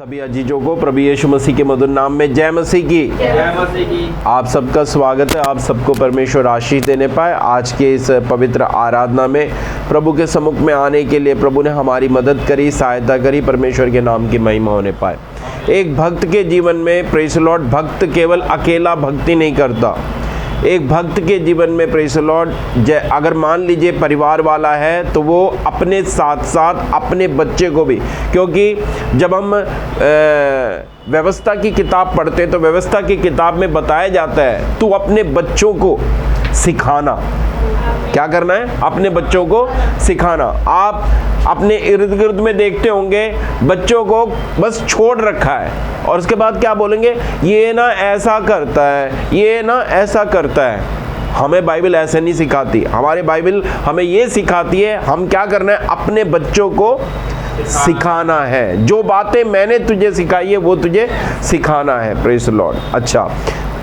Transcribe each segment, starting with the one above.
सभी अजीजों को प्रभु यीशु मसीह के मधुर नाम में जय मसीह की। आप सबका स्वागत है। आप सबको परमेश्वर आशीष देने पाए। आज के इस पवित्र आराधना में प्रभु के सम्मुख में आने के लिए प्रभु ने हमारी मदद करी, सहायता करी। परमेश्वर के नाम की महिमा होने पाए। एक भक्त के जीवन में प्रेज़ द लॉर्ड, भक्त केवल अकेला भक्ति नहीं करता। एक भक्त के जीवन में प्रेज़ द लॉर्ड, अगर मान लीजिए परिवार वाला है तो वो अपने साथ साथ अपने बच्चे को भी, क्योंकि जब हम व्यवस्था की किताब पढ़ते तो व्यवस्था की किताब में बताया जाता है तू अपने बच्चों को सिखाना। क्या करना है? अपने बच्चों को सिखाना। आप अपने इर्द गिर्द में देखते होंगे बच्चों को बस छोड़ रखा है और उसके बाद क्या बोलेंगे, ये ना ऐसा करता है, ये ना ऐसा करता है। हमें बाइबल ऐसे नहीं सिखाती। हमारे बाइबल हमें ये सिखाती है हम क्या करना है, अपने बच्चों को सिखाना है। जो बातें मैंने तुझे सिखाई है वो तुझे सिखाना है। Praise the Lord. अच्छा,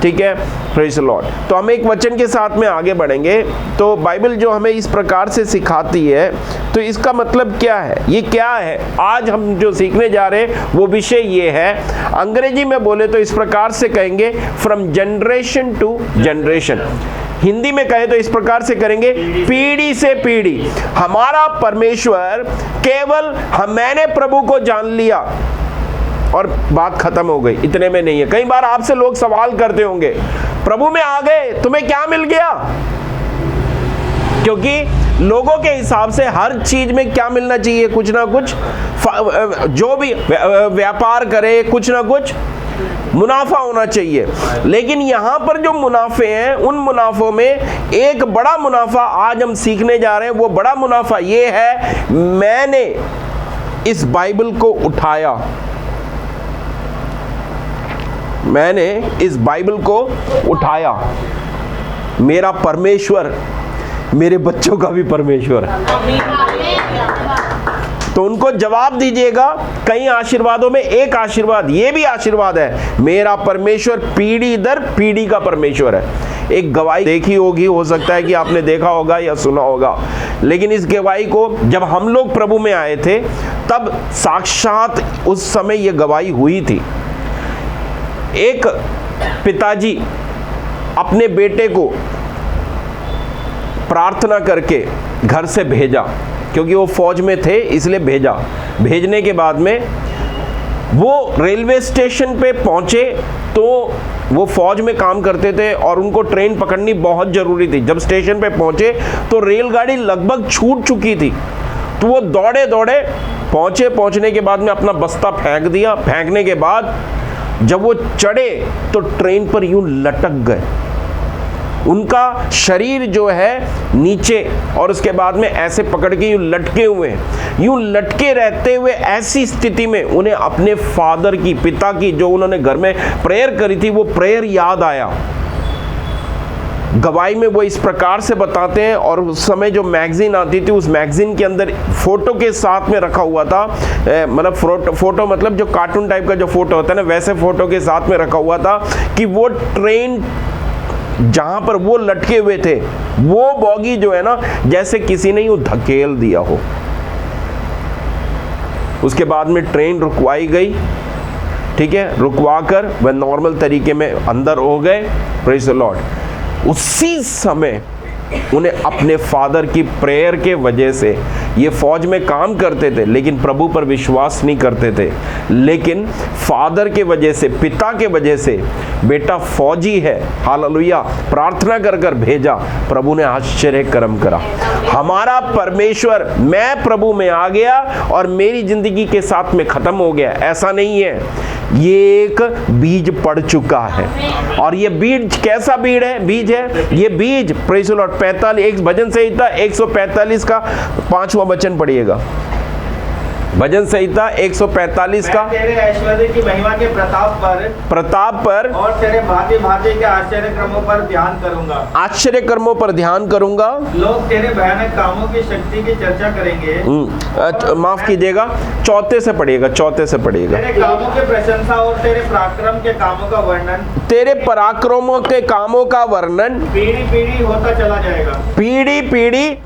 ठीक है, प्रेज़ द लॉर्ड। तो हम एक वचन के साथ में आगे बढ़ेंगे। तो बाइबल जो हमें इस प्रकार से सिखाती है तो इसका मतलब क्या है, ये क्या है? आज हम जो सीखने जा रहे हैं वो विषय ये है। अंग्रेजी में बोले तो इस प्रकार से कहेंगे, from generation to generation. Hindi में कहे तो इस प्रकार से करेंगे, पीढ़ी से पीढ़ी। हमारा परमेश्वर केवल मैंने प्रभु को जान लिया और बात खत्म हो गई, इतने में नहीं है। कई बार आपसे लोग सवाल करते होंगे, प्रभु में आ गए तुम्हें क्या मिल गया? क्योंकि लोगों के हिसाब से हर चीज में क्या मिलना चाहिए, कुछ ना कुछ, जो भी व्यापार करे कुछ ना कुछ मुनाफा होना चाहिए। लेकिन यहां पर जो मुनाफे हैं उन मुनाफों में एक बड़ा मुनाफा आज हम सीखने जा रहे हैं। वो बड़ा मुनाफा ये है, मैंने इस बाइबल को उठाया, मैंने इस बाइबल को उठाया। मेरा परमेश्वर मेरे बच्चों का भी परमेश्वर है। तो उनको जवाब दीजिएगा। कई आशीर्वादों में एक आशीर्वाद ये भी आशीर्वाद है, मेरा परमेश्वर पीढ़ी दर पीढ़ी का परमेश्वर है। एक गवाही देखी होगी, हो सकता है कि आपने देखा होगा या सुना होगा, लेकिन इस गवाही को जब हम लोग प्रभु में आए थे तब साक्षात उस समय ये गवाही हुई थी। एक पिताजी अपने बेटे को प्रार्थना करके घर से भेजा, क्योंकि वो फौज में थे इसलिए भेजा। भेजने के बाद में वो रेलवे स्टेशन पे पहुंचे तो वो फौज में काम करते थे और उनको ट्रेन पकड़नी बहुत ज़रूरी थी। जब स्टेशन पे पहुंचे तो रेलगाड़ी लगभग छूट चुकी थी, तो वो दौड़े दौड़े पहुंचने के बाद में अपना बस्ता फेंक दिया। फेंकने के बाद जब वो चढ़े तो ट्रेन पर यूं लटक गए। उनका शरीर जो है नीचे और उसके बाद में ऐसे पकड़ के यूं लटके हुए, यूं लटके रहते हुए ऐसी स्थिति में उन्हें अपने फादर की, पिता की, जो उन्होंने घर में प्रेयर करी थी वो प्रेयर याद आया। गवाही में वो इस प्रकार से बताते हैं। और उस समय जो मैगजीन आती थी उस मैगजीन के अंदर फोटो के साथ में रखा हुआ था, मतलब फोटो मतलब जो कार्टून टाइप का जो फोटो होता है ना, वैसे फोटो के साथ में रखा हुआ था कि वो ट्रेन जहां पर वो लटके हुए थे वो बॉगी जो है ना, जैसे किसी ने यूं धकेल दिया हो। उसके बाद में ट्रेन रुकवाई गई, ठीक है, रुकवा कर वह नॉर्मल तरीके में अंदर हो गए। Praise the Lord. उसी समय उन्हें अपने फादर की प्रेयर के वजह से, ये फौज में काम करते थे लेकिन प्रभु पर विश्वास नहीं करते थे, लेकिन फादर के वजह से, पिता के वजह से, बेटा फौजी है, हालेलुया, प्रार्थना कर कर भेजा, प्रभु ने आश्चर्य कर्म करा। हमारा परमेश्वर, मैं प्रभु में आ गया और मेरी जिंदगी के साथ में खत्म हो गया, ऐसा नहीं है। ये एक बीज पड़ चुका है और ये बीज कैसा बीज है? ये बीज प्रेज़ द लॉर्ड 45 एक भजन संहिता 145 का 5वां वचन पढ़िएगा। भजन संहिता 145 का, तेरे ऐश्वर्य की महिमा के प्रताप पर और तेरे भांति भांति के आश्चर्य कर्मों पर ध्यान करूंगा। आश्चर्य कर्मों पर ध्यान करूंगा। लोग तेरे भयानक कामों की शक्ति की चर्चा करेंगे। माफ कीजिएगा, चौथे से पढ़िएगा, चौथे से पढ़िएगा। तेरे कामों की प्रशंसा और तेरे पराक्रम के कामों का वर्णन, तेरे पराक्रमों के कामों का वर्णन पीढ़ी पीढ़ी होता चला जाएगा। पीढ़ी पीढ़ी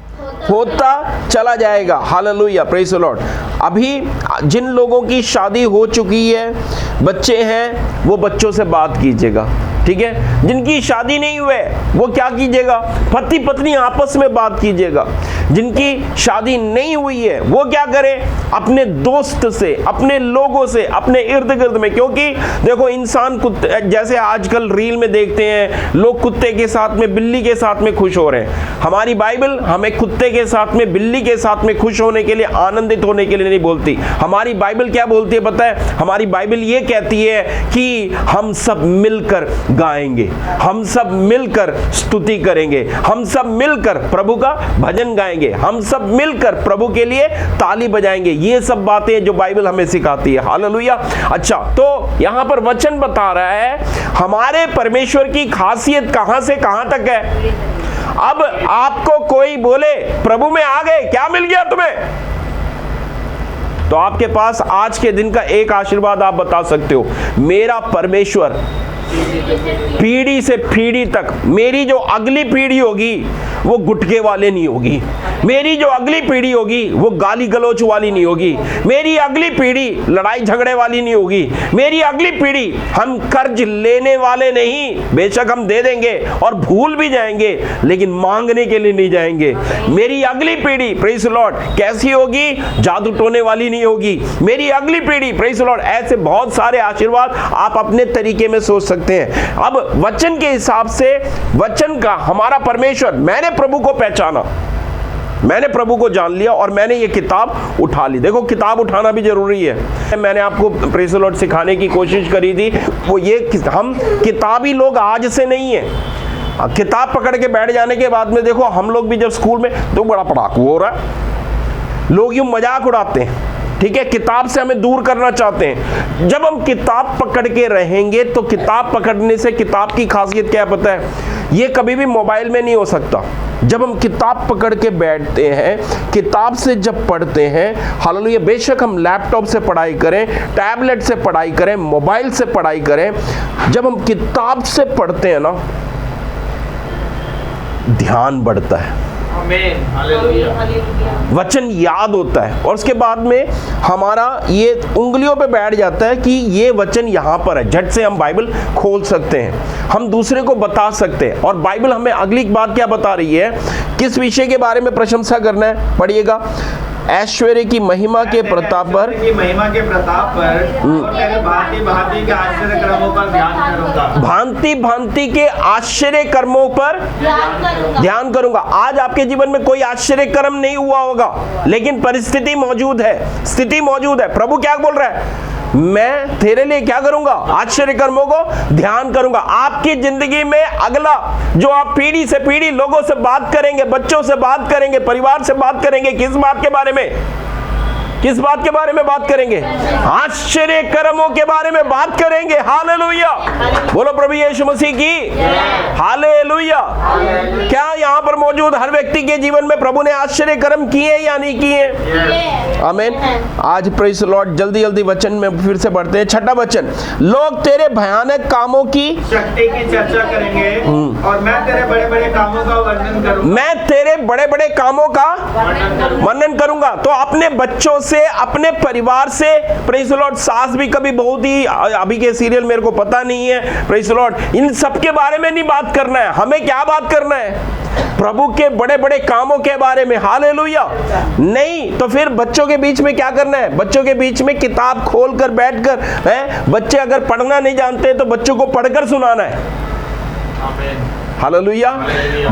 होता चला जाएगा। Hallelujah, praise the Lord. अभी जिन लोगों की शादी हो चुकी है, बच्चे हैं, वो बच्चों से बात कीजिएगा, ठीक है। जिनकी शादी नहीं हुए वो क्या कीजिएगा, पति पत्नी आपस में बात कीजिएगा। जिनकी शादी नहीं हुई है वो क्या करें, अपने दोस्त से, अपने लोगों से, अपने इर्द गिर्द में। क्योंकि देखो इंसान कुत्ते, जैसे आजकल रील में देखते हैं लोग कुत्ते के साथ में, बिल्ली के साथ में खुश हो रहे हैं। हमारी बाइबल हमें कुत्ते के साथ में, बिल्ली के साथ में खुश होने के लिए, आनंदित होने के लिए नहीं बोलती। हमारी बाइबल क्या बोलती है पता है? हमारी बाइबल ये कहती है कि हम सब मिलकर गाएंगे, हम सब मिलकर स्तुति करेंगे, हम सब मिलकर प्रभु का भजन गाएंगे, हम सब मिलकर प्रभु के लिए ताली बजाएंगे। ये सब बातें जो बाइबल हमें सिखाती है। हालेलुया। अच्छा, तो यहां पर वचन बता रहा है हमारे परमेश्वर की खासियत कहां से कहां तक है। अब आपको कोई बोले प्रभु में आ गए, क्या मिल गया तुम्हें, तो आपके पास आज के दिन का एक आशीर्वाद आप बता सकते हो, मेरा परमेश्वर पीढ़ी से पीढ़ी तक, मेरी जो अगली पीढ़ी होगी वो गुटके वाले नहीं होगी, मेरी जो अगली पीढ़ी होगी वो गाली गलौच वाली नहीं होगी, मेरी अगली पीढ़ी लड़ाई झगड़े वाली नहीं होगी, मेरी अगली पीढ़ी हम कर्ज लेने वाले नहीं, बेशक हम दे देंगे और भूल भी जाएंगे लेकिन मांगने के लिए नहीं जाएंगे। मेरी अगली पीढ़ी प्रेज़ द लॉर्ड कैसी होगी, जादू टोने वाली नहीं होगी। मेरी अगली पीढ़ी प्रेज़ द लॉर्ड, ऐसे बहुत सारे आशीर्वाद आप अपने तरीके में सोच सकते हैं। अब वचन के हिसाब से, वचन का हमारा परमेश्वर, मैंने प्रभु को पहचाना, मैंने प्रभु को जान लिया और मैंने ये किताब उठा ली। देखो किताब उठाना भी जरूरी है। मैंने आपको प्रेज़ द लॉर्ड सिखाने की कोशिश करी थी, वो ये हम किताबी लोग आज से नहीं है। किताब पकड़ के बैठ जाने के बाद में देखो हम लोग भी जब स्कूल में तो बड़ा पढ़ाकू हो रहा है, लोग यूं मजाक उड़ाते हैं, ठीक है, किताब से हमें दूर करना चाहते हैं। जब हम किताब पकड़ के रहेंगे तो किताब पकड़ने से, किताब की खासियत क्या है पता है, ये कभी भी मोबाइल में नहीं हो सकता। जब हम किताब पकड़ के बैठते हैं, किताब से जब पढ़ते हैं, हालेलुया, बेशक हम लैपटॉप से पढ़ाई करें, टैबलेट से पढ़ाई करें, मोबाइल से पढ़ाई करें, जब हम किताब से पढ़ते हैं ना, ध्यान बढ़ता है, वचन याद होता है और उसके बाद में हमारा ये उंगलियों पे बैठ जाता है कि ये वचन यहाँ पर है। झट से हम बाइबल खोल सकते हैं, हम दूसरे को बता सकते हैं। और बाइबल हमें अगली बात क्या बता रही है, किस विषय के बारे में प्रशंसा करना है, पढ़िएगा। ऐश्वर्य की महिमा के प्रताप पर, और तेरे भांति भांति के आश्चर्य कर्मों पर ध्यान करूंगा। भांति भांति के आश्चर्य कर्मों पर ध्यान करूंगा। आज आपके जीवन में कोई आश्चर्य कर्म नहीं हुआ होगा, लेकिन परिस्थिति मौजूद है, स्थिति मौजूद है। प्रभु क्या बोल रहा है, मैं तेरे लिए क्या करूंगा, आश्चर्य कर्मों को ध्यान करूंगा। आपकी जिंदगी में अगला जो आप पीढ़ी से पीढ़ी लोगों से बात करेंगे, बच्चों से बात करेंगे, परिवार से बात करेंगे, किस बात के बारे में, किस बात के बारे में बात करेंगे, आश्चर्य कर्मों के बारे में बात करेंगे। हालेलुया, बोलो प्रभु यीशु मसीह की हालेलुया। क्या यहाँ पर मौजूद हर व्यक्ति के जीवन में प्रभु ने आश्चर्य कर्म किए या नहीं किए? आमीन। आज प्रेज़ द लॉर्ड, जल्दी जल्दी वचन में फिर से बढ़ते हैं। छठा वचन, लोग तेरे भयानक कामों की शक्ति की चर्चा करेंगे और मैं तेरे बड़े बड़े कामों का वर्णन करूंगा। मैं तेरे बड़े बड़े कामों का वर्णन करूंगा। तो अपने बच्चों से, अपने परिवार से, प्रेज़ द लॉर्ड, सास भी कभी बहुत ही, अभी के सीरियल मेरे को पता नहीं है, प्रेज़ द लॉर्ड, इन सब के बारे में नहीं बात करना है। हमें क्या बात करना है, प्रभु के बड़े बड़े कामों के बारे में। हालेलुया। नहीं तो फिर बच्चों के बीच में क्या करना है, बच्चों के बीच में किताब खोलकर बैठकर, है, बच्चे अगर पढ़ना नहीं जानते तो बच्चों को पढ़कर सुनाना है। हालेलुया।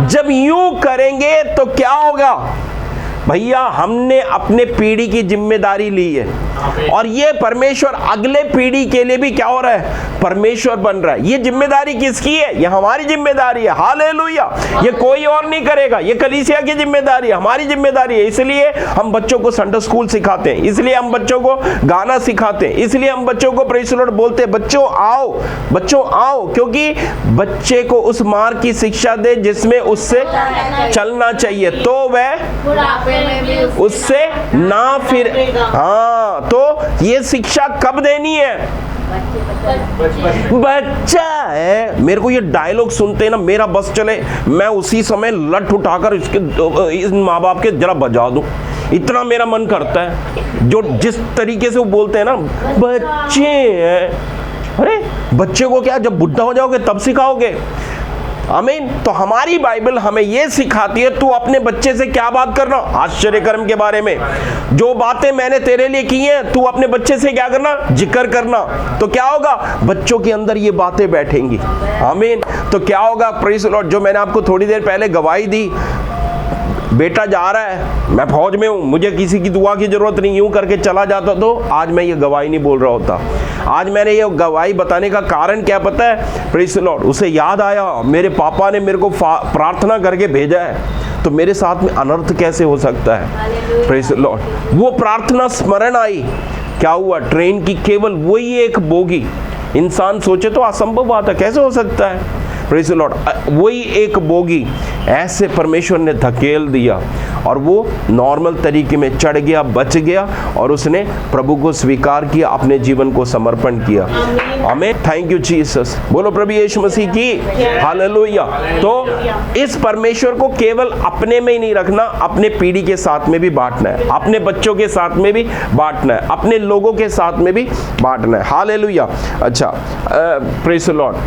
जब यूं करेंगे तो क्या होगा भैया, हमने अपने पीढ़ी की जिम्मेदारी ली है और ये परमेश्वर अगले पीढ़ी के लिए भी क्या हो रहा है, परमेश्वर बन रहा है। ये जिम्मेदारी किसकी है, ये हमारी जिम्मेदारी है। हालेलुया। ये कोई और नहीं करेगा, ये कलीसिया की जिम्मेदारी है, हमारी जिम्मेदारी है। इसलिए हम बच्चों को संडे स्कूल सिखाते हैं, इसलिए हम बच्चों को गाना सिखाते हैं, इसलिए हम बच्चों को प्रेज़ द लॉर्ड बोलते हैं, बच्चों आओ, बच्चों आओ, क्योंकि बच्चे को उस मार्ग की शिक्षा दे जिसमें उससे चलना चाहिए, तो वह उससे ना फिर। हाँ, तो ये शिक्षा कब देनी है, बच्चा है। मेरे को ये डायलॉग सुनते हैं ना, मेरा बस चले, मैं उसी समय लठ उठाकर इसके, इस माँ बाप के जरा बजा दूं। इतना मेरा मन करता है जो जिस तरीके से वो बोलते हैं ना, बच्चे हैं। अरे बच्चे को क्या जब बुढ़ा हो जाओगे तब सिखाओगे? आमीन। तो हमारी बाइबल हमें यह सिखाती है, तू अपने बच्चे से क्या बात करना, आश्चर्य कर्म के बारे में। जो बातें मैंने तेरे लिए की हैं तू अपने बच्चे से क्या करना, जिक्र करना। तो क्या होगा, बच्चों के अंदर ये बातें बैठेंगी। आमीन। तो क्या होगा, प्रेज़ द लॉर्ड, जो मैंने आपको थोड़ी देर पहले गवाही दी, बेटा जा रहा है, मैं फौज में हूँ, मुझे किसी की दुआ की जरूरत नहीं, यूं करके चला जाता तो आज मैं ये गवाही नहीं बोल रहा होता। आज मैंने ये गवाही बताने का कारण क्या पता है, प्रेज़ द लॉर्ड, उसे याद आया मेरे पापा ने मेरे को प्रार्थना करके भेजा है, तो मेरे साथ में अनर्थ कैसे हो सकता है। प्रेज़ द लॉर्ड, वो प्रार्थना स्मरण आई। क्या हुआ, ट्रेन की केवल वही एक बोगी, इंसान सोचे तो असंभव बात है, कैसे हो सकता है। प्रेज़ द लॉर्ड, वही एक बोगी ऐसे परमेश्वर ने धकेल दिया और वो नॉर्मल तरीके में चढ़ गया, बच गया और उसने प्रभु को स्वीकार किया, अपने जीवन को समर्पण किया। आमीन। Thank you Jesus. बोलो प्रभु यीशु मसीह की हालेलुया। तो इस परमेश्वर को केवल अपने में ही नहीं रखना, अपने पीढ़ी के साथ में भी बांटना है, अपने बच्चों के साथ में भी बांटना है, अपने लोगों के साथ में भी बांटना है। हालेलुया। अच्छा, प्रेज़ द लॉर्ड,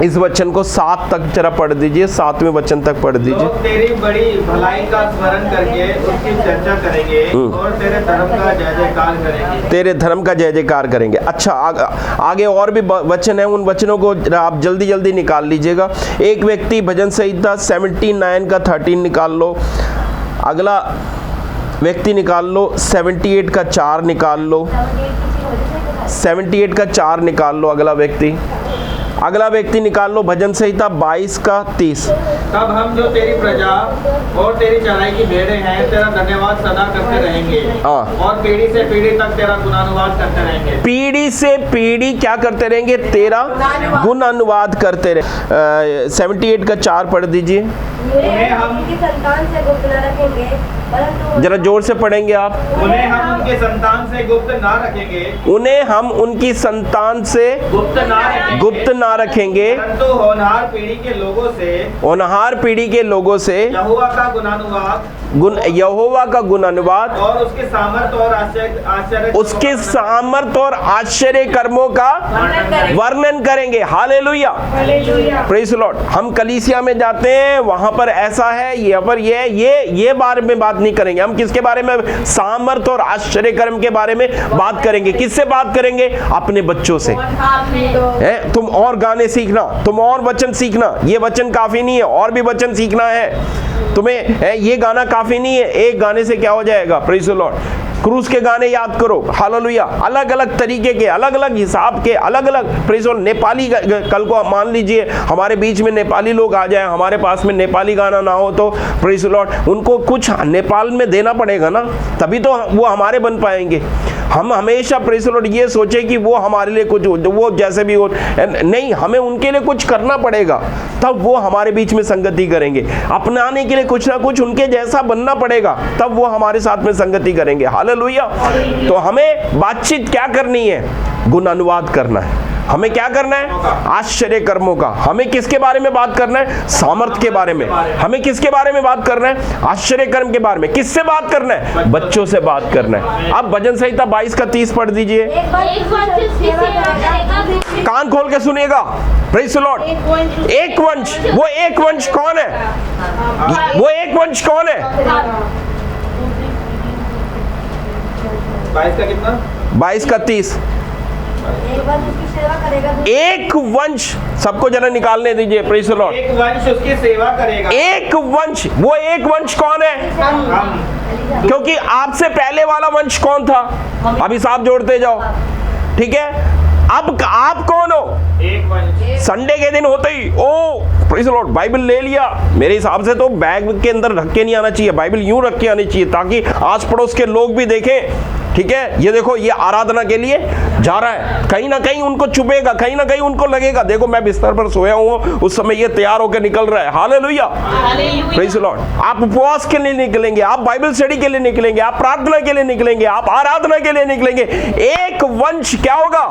इस वचन को 7 तक जरा पढ़ दीजिए, 7वें वचन तक पढ़ दीजिए। लोग तेरी बड़ी भलाई का स्मरण करके उसकी चर्चा करेंगे और तेरे धर्म का जय जयकार करेंगे। तेरे धर्म का जय जयकार करेंगे। अच्छा, आगे और भी वचन है, उन वचनों को आप जल्दी जल्दी निकाल लीजिएगा। एक व्यक्ति भजन संहिता 79 का 13 निकाल लो। अगला व्यक्ति निकाल लो 78 का 4 निकाल लो। 78 का 4 निकाल लो। अगला व्यक्ति निकाल लो भजन संहिता 22 का 30। तब हम जो तेरी प्रजा और तेरी चराई की भेड़ें हैं तेरा धन्यवाद सदा करते रहेंगे और पीढ़ी से पीढ़ी तक तेरा गुणानुवाद करते रहेंगे। पीढ़ी से पीढ़ी क्या करते रहेंगे, तेरा गुण अनुवाद करते रहे। 78 का 4 पढ़ दीजिए। उन्हें हम उनकी संतान से गुप्त न रखेंगे, परंतु जरा जोर से पढ़ेंगे आप। उन्हें हम उनके संतान से गुप्त ना रखेंगे, उन्हें हम उनकी संतान से गुप्त ना रखेंगे, परंतु होनहार पीढ़ी के लोगों से, होनहार पीढ़ी के लोगों से यहोवा का गुणानुवाद और उसके सामर्थ और आश्चर्य कर्मों का वर्णन करेंगे। हालेलुया। Praise the Lord. हम कलीसिया में जाते हैं, वहां पर ऐसा है, यहाँ पर ये बारे में बात नहीं करेंगे। हम किसके बारे में, सामर्थ और आश्चर्य कर्म के बारे में बात करेंगे। किससे बात करेंगे, अपने बच्चों से। तुम और गाने सीखना, तुम और वचन सीखना, ये वचन काफी नहीं है, और भी वचन सीखना है तुम्हें। ये गाना काफी नहीं है, एक गाने से क्या हो जाएगा। Praise the Lord. क्रूस के गाने याद करो। हालेलुया। अलग अलग तरीके के, अलग अलग हिसाब के, अलग अलग। Praise the Lord. नेपाली, कल को मान लीजिए हमारे बीच में नेपाली लोग आ जाए, हमारे पास में नेपाली गाना ना हो तो प्रेज़ द लॉर्ड उनको कुछ नेपाल में देना पड़ेगा ना, तभी तो वो हमारे बन पाएंगे। हम हमेशा प्रेज़ द लॉर्ड ये सोचे कि वो हमारे लिए कुछ, वो जैसे भी हो, नहीं, हमें उनके लिए कुछ करना पड़ेगा, तब वो हमारे बीच में संगति करेंगे। अपनाने के लिए कुछ ना कुछ उनके जैसा बनना पड़ेगा, तब वो हमारे साथ में संगति करेंगे। हालेलुया। तो हमें बातचीत क्या करनी है, गुण अनुवाद करना है। हमें क्या करना है, आश्चर्य कर्मों का। हमें किसके बारे में बात करना है, सामर्थ के बारे में। हमें किसके बारे में बात करना है, आश्चर्य कर्म के बारे में। किससे बात करना है, बच्चों से बात करना है। अब भजन संहिता 22 का 30 पढ़ दीजिए। कान खोल के सुनिएगा। Praise the Lord. एक वंश, वो एक वंश कौन है, वो एक वंश कौन है। 22 का कितना, 22 का 30। एक वंश, सबको जरा निकालने दीजिए। Praise the Lord. एक वंश उसकी सेवा करेगा। एक वंश, वो एक वंश कौन है, हम। क्योंकि आपसे पहले वाला वंश कौन था, अभी साफ जोड़ते जाओ, ठीक है। अब आप कौन हो, एक वंश। संडे के दिन होते ही ओ प्रेज़ द लॉर्ड बाइबल ले लिया। मेरे हिसाब से तो बैग के अंदर रख के नहीं आना चाहिए, बाइबल यूं रख के आनी चाहिए ताकि आस पड़ोस के लोग भी देखें। ठीक है, ये देखो, ये आराधना के लिए जा रहा है। कहीं ना कहीं उनको चुभेगा, कहीं ना कहीं उनको लगेगा, देखो मैं बिस्तर पर सोया हूँ, उस समय ये तैयार होकर निकल रहा है। हालेलुया। Praise the Lord. आप उपवास के लिए निकलेंगे, आप बाइबल स्टडी के लिए निकलेंगे, आप प्रार्थना के लिए निकलेंगे, आप आराधना के लिए निकलेंगे। एक वंश क्या होगा,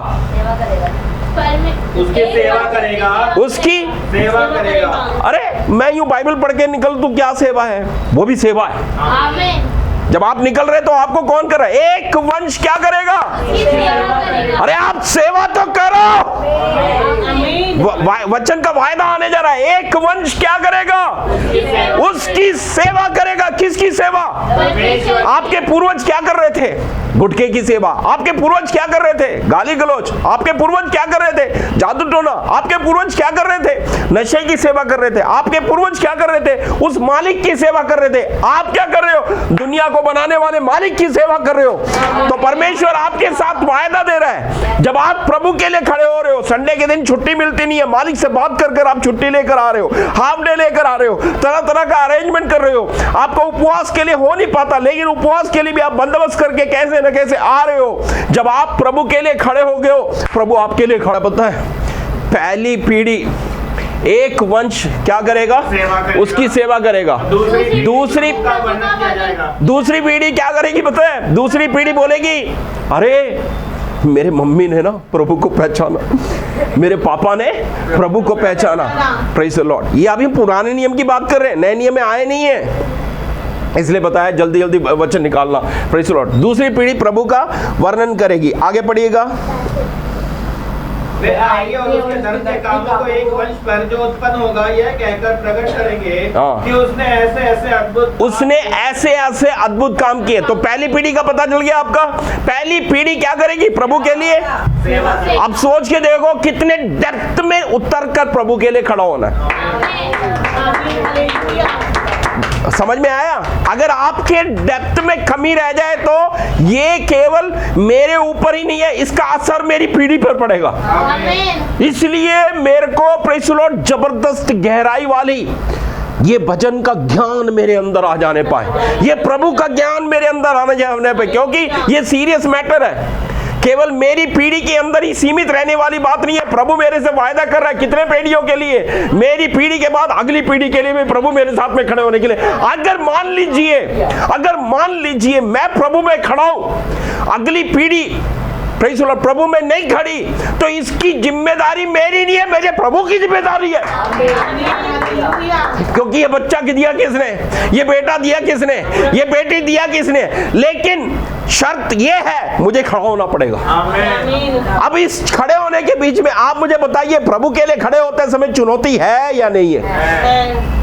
उसकी सेवा करेगा, उसकी सेवा करेगा। अरे मैं यूं बाइबल पढ़ के निकल, तू क्या सेवा है, वो भी सेवा है। जब आप निकल रहे तो आपको कौन कर रहा है? एक वंश क्या करेगा? अरे आप सेवा तो करो। वचन का वायदा आने जा रहा है, एक वंश क्या करेगा? उसकी सेवा करेगा। किसकी सेवा? आपके पूर्वज क्या कर रहे थे? गुटखे की सेवा। आपके पूर्वज क्या कर रहे थे? गाली गलौज। आपके पूर्वज क्या कर रहे थे? जादू टोना। आपके पूर्वज क्या कर रहे थे? नशे की सेवा कर रहे थे। आपके पूर्वज क्या कर रहे थे? उस मालिक की सेवा कर रहे थे। आप क्या कर रहे हो? दुनिया को बनाने वाले मालिक की सेवा कर रहे हो। तो परमेश्वर आपके साथ वायदा दे रहा है, जब आप प्रभु के लिए खड़े हो रहे हो, संडे के दिन छुट्टी मिलती नहीं है, मालिक से बात कर आप छुट्टी लेकर आ रहे हो, हाफ डे लेकर आ रहे हो, तरह तरह का अरेंजमेंट कर रहे हो। आपको उपवास के लिए हो नहीं पाता, लेकिन उपवास के लिए भी आप बंदोबस्त करके कैसे न कैसे आ रहे हो। जब आप प्रभु के लिए खड़े हो गए हो, प्रभु आपके लिए खड़ा। पता है, पहली पीढ़ी एक वंश क्या करेगा? उसकी सेवा करेगा। दूसरी पीढ़ी क्या करेगी? पता है, दूसरी पीढ़ी बोलेगी, अरे मेरे मम्मी ने ना प्रभु को पहचाना, मेरे पापा ने प्रभु को पहचाना। Praise the Lord. ये अभी पुराने नियम की बात कर रहे हैं, नए नियम में आए नहीं है, इसलिए बताया जल्दी जल्दी वचन निकालना। Praise the Lord. दूसरी पीढ़ी प्रभु का वर्णन करेगी। आगे पढ़िएगा। वे आएंगे और उसके धर्म के कामों को एक वंश पर जो उत्पन्न होगा यह कहकर प्रकट करेंगे कि उसने ऐसे ऐसे अद्भुत काम किए। तो पहली पीढ़ी का पता चल गया आपका। पहली पीढ़ी क्या करेगी? प्रभु के लिए सेवा। अब सोच के देखो कितने डेप्थ में उतर कर प्रभु के लिए खड़ा होना है। समझ में आया? अगर आपके डेप्थ में कमी रह जाए तो ये केवल मेरे ऊपर ही नहीं है, इसका असर मेरी पीढ़ी पर पड़ेगा। इसलिए मेरे को प्रेज़ द लॉर्ड जबरदस्त गहराई वाली ये भजन का ज्ञान मेरे अंदर आ जाने पाए, ये प्रभु का ज्ञान मेरे अंदर आने जाने पाए, क्योंकि ये सीरियस मैटर है। केवल मेरी पीढ़ी के अंदर ही सीमित रहने वाली बात नहीं है। प्रभु मेरे से वायदा कर रहा है कितने पीढ़ियों के लिए? मेरी पीढ़ी के बाद अगली पीढ़ी के लिए भी प्रभु मेरे साथ में खड़े होने के लिए। अगर मान लीजिए मैं प्रभु में खड़ा हूं, अगली पीढ़ी प्रेज़ द लॉर्ड प्रभु में नहीं खड़ी, तो इसकी जिम्मेदारी मेरी नहीं है, मेरे प्रभु की जिम्मेदारी है। क्योंकि ये बच्चा दिया किसने? ये बेटा दिया किसने? ये बेटी दिया किसने? लेकिन शर्त ये है, मुझे खड़ा होना पड़ेगा। अब इस खड़े होने के बीच में आप मुझे बताइए, प्रभु के लिए खड़े होते समय चुनौती है या नहीं है?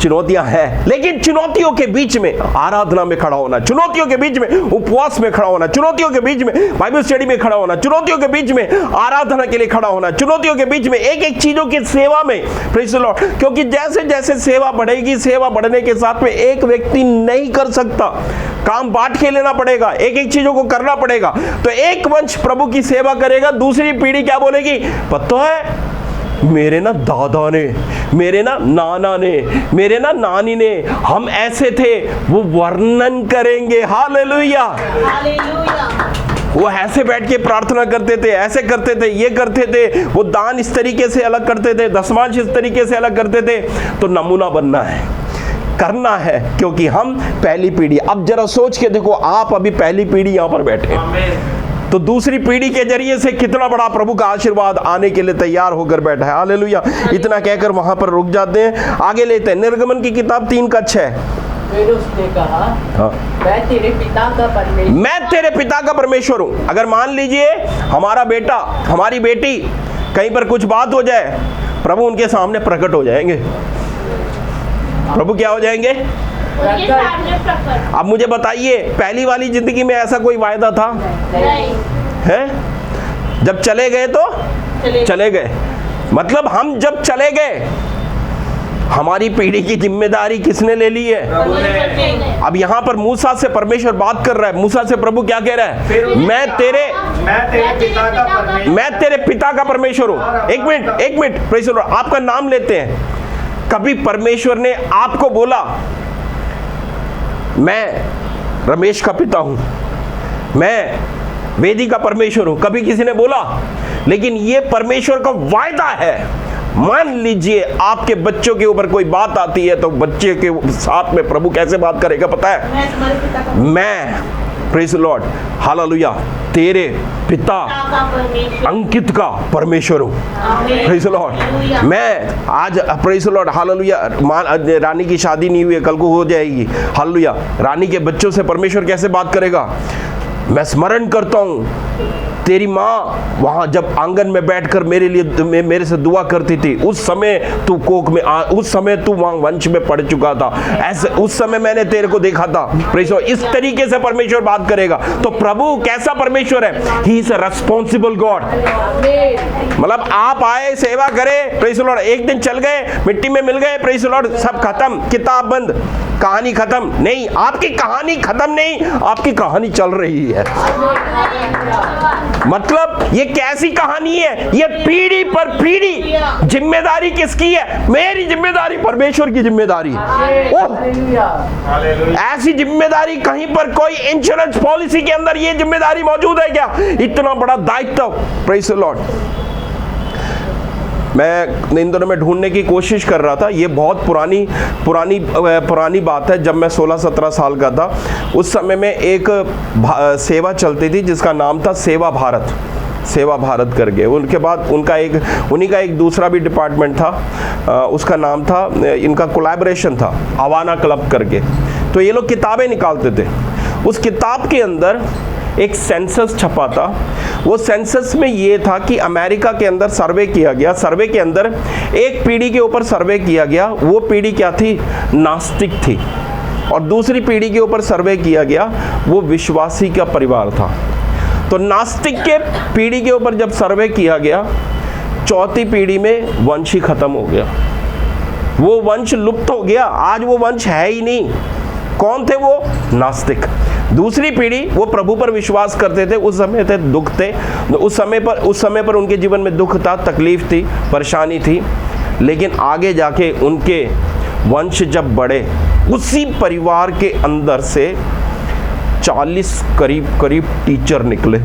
चुनौतियां हैं, लेकिन चुनौतियों के बीच में आराधना में खड़ा होना, चुनौतियों के बीच में उपवास में खड़ा होना, चुनौतियों के बीच में बाइबल स्टडी में खड़ा होना, चुनौतियों के बीच में आराधना के लिए खड़ा होना, चुनौतियों के बीच में एक एक चीजों की सेवा में। Praise the Lord. क्योंकि जैसे जैसे सेवा बढ़ेगी, सेवा बढ़ने के साथ में एक व्यक्ति नहीं कर सकता, काम बांट के लेना पड़ेगा, एक एक चीजों को करना पड़ेगा। तो एक वंश प्रभु की सेवा करेगा, दूसरी पीढ़ी क्या बोलेगी? पता है मेरे ना दादा ने, मेरे ना नाना ने, मेरे ना नानी ने, हम ऐसे थे, वो वर्णन करेंगे। हालेलुया। वो ऐसे बैठ के प्रार्थना करते थे, ऐसे करते थे, ये करते थे, वो दान इस तरीके से अलग करते थे, दशमांश इस तरीके से अलग करते थे। तो नमूना बनना है, करना है, क्योंकि हम पहली पीढ़ी। अब जरा सोच के देखो, आप अभी पहली पीढ़ी यहां पर बैठे, तो दूसरी पीढ़ी के जरिए से कितना बड़ा प्रभु का आशीर्वाद आने के लिए तैयार होकर बैठा है। हालेलुया। इतना कहकर वहां पर रुक जाते हैं, आगे लेते हैं। निर्गमन की किताब 3:6। फिर उसने कहा, मैं तेरे पिता का परमेश्वर हूं। अगर मान लीजिए हमारा बेटा, हमारी बेटी कहीं पर कुछ बात हो जाए, प्रभु उनके सामने प्रकट हो जाएंगे। प्रभु क्या हो जाएंगे? अब मुझे बताइए, पहली वाली जिंदगी में ऐसा कोई वायदा था? है? जब चले गए तो चले गए, मतलब हम जब चले गए, हमारी पीढ़ी की जिम्मेदारी किसने ले ली है? अब यहाँ पर मूसा से परमेश्वर बात कर रहा है। मूसा से प्रभु क्या कह रहा है? मैं तेरे पिता का परमेश्वर हूँ। एक मिनट प्रेज़ द लॉर्ड, आपका नाम लेते हैं। कभी परमेश्वर ने आपको बोला मैं रमेश का पिता हूं, मैं वेदी का परमेश्वर हूं? कभी किसी ने बोला? लेकिन ये परमेश्वर का वायदा है। मान लीजिए आपके बच्चों के ऊपर कोई बात आती है, तो बच्चे के साथ में प्रभु कैसे बात करेगा पता है? मैं प्रेज लॉर्ड, हालेलुया, तेरे पिता अंकित का परमेश्वर हूँ। प्रेज लॉर्ड, मैं आज प्रेज लॉर्ड, हालेलुया, रानी की शादी नहीं हुई है, कल को हो जाएगी, हालेलुया, रानी के बच्चों से परमेश्वर कैसे बात करेगा? मैं स्मरण करता हूँ तेरी माँ वहाँ जब आंगन में बैठकर मेरे लिए मेरे से दुआ करती थी, उस समय तू कोख में उस समय तू वहाँ वंश में पड़ चुका था, ऐसे उस समय मैंने तेरे को देखा था। प्रेज लॉर्ड, इस तरीके से परमेश्वर बात करेगा। तो प्रभु कैसा परमेश्वर है? He is a responsible God. मतलब आप आए, सेवा करे, प्रेज लॉर्ड, एक दिन चल गए, मिट्टी में मिल गए, प्रेज लॉर्ड, सब खत्म, किताब बंद, कहानी खत्म। नहीं, आपकी कहानी खत्म नहीं, आपकी कहानी चल रही है। मतलब ये कैसी कहानी है? ये पीढ़ी पर पीढ़ी। जिम्मेदारी किसकी है? मेरी जिम्मेदारी, परमेश्वर की जिम्मेदारी। ओह, ऐसी जिम्मेदारी कहीं पर कोई इंश्योरेंस पॉलिसी के अंदर ये जिम्मेदारी मौजूद है क्या? इतना बड़ा दायित्व। Praise the Lord. मैं इन दिनों में ढूंढने की कोशिश कर रहा था, ये बहुत पुरानी बात है। जब मैं 16-17 साल का था, उस समय में एक सेवा चलती थी जिसका नाम था सेवा भारत करके। उनके बाद उन्हीं का एक दूसरा भी डिपार्टमेंट था, उसका नाम था, इनका कोलैबोरेशन था, अवाना क्लब करके। तो ये लोग किताबें निकालते थे। उस किताब के अंदर एक सेंसस छपा था। वो सेंसस में ये था कि अमेरिका के अंदर सर्वे किया गया, सर्वे के अंदर एक पीढ़ी के ऊपर सर्वे किया गया। वो पीढ़ी क्या थी? नास्तिक थी। और दूसरी पीढ़ी के ऊपर सर्वे किया गया, वो विश्वासी का परिवार था। तो नास्तिक के पीढ़ी के ऊपर जब सर्वे किया गया, चौथी पीढ़ी में वंश ही खत्म हो गया, वो वंश लुप्त हो गया। आज वो वंश है ही नहीं। कौन थे वो? नास्तिक। दूसरी पीढ़ी वो प्रभु पर विश्वास करते थे, उस समय थे दुख थे, उस समय पर उनके जीवन में दुख था, तकलीफ थी, परेशानी थी। लेकिन आगे जाके उनके वंश जब बढ़े, उसी परिवार के अंदर से 40 करीब टीचर निकले,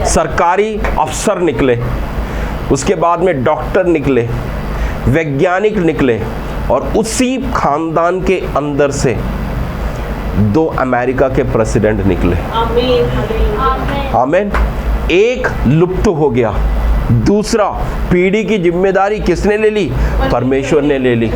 सरकारी अफसर निकले, उसके बाद में डॉक्टर निकले, वैज्ञानिक निकले, और उसी खानदान के अंदर से 2 अमेरिका के प्रेसिडेंट निकले। आमीन। एक लुप्त हो गया, दूसरा पीढ़ी की जिम्मेदारी किसने ले ली? परमेश्वर ने ले ली।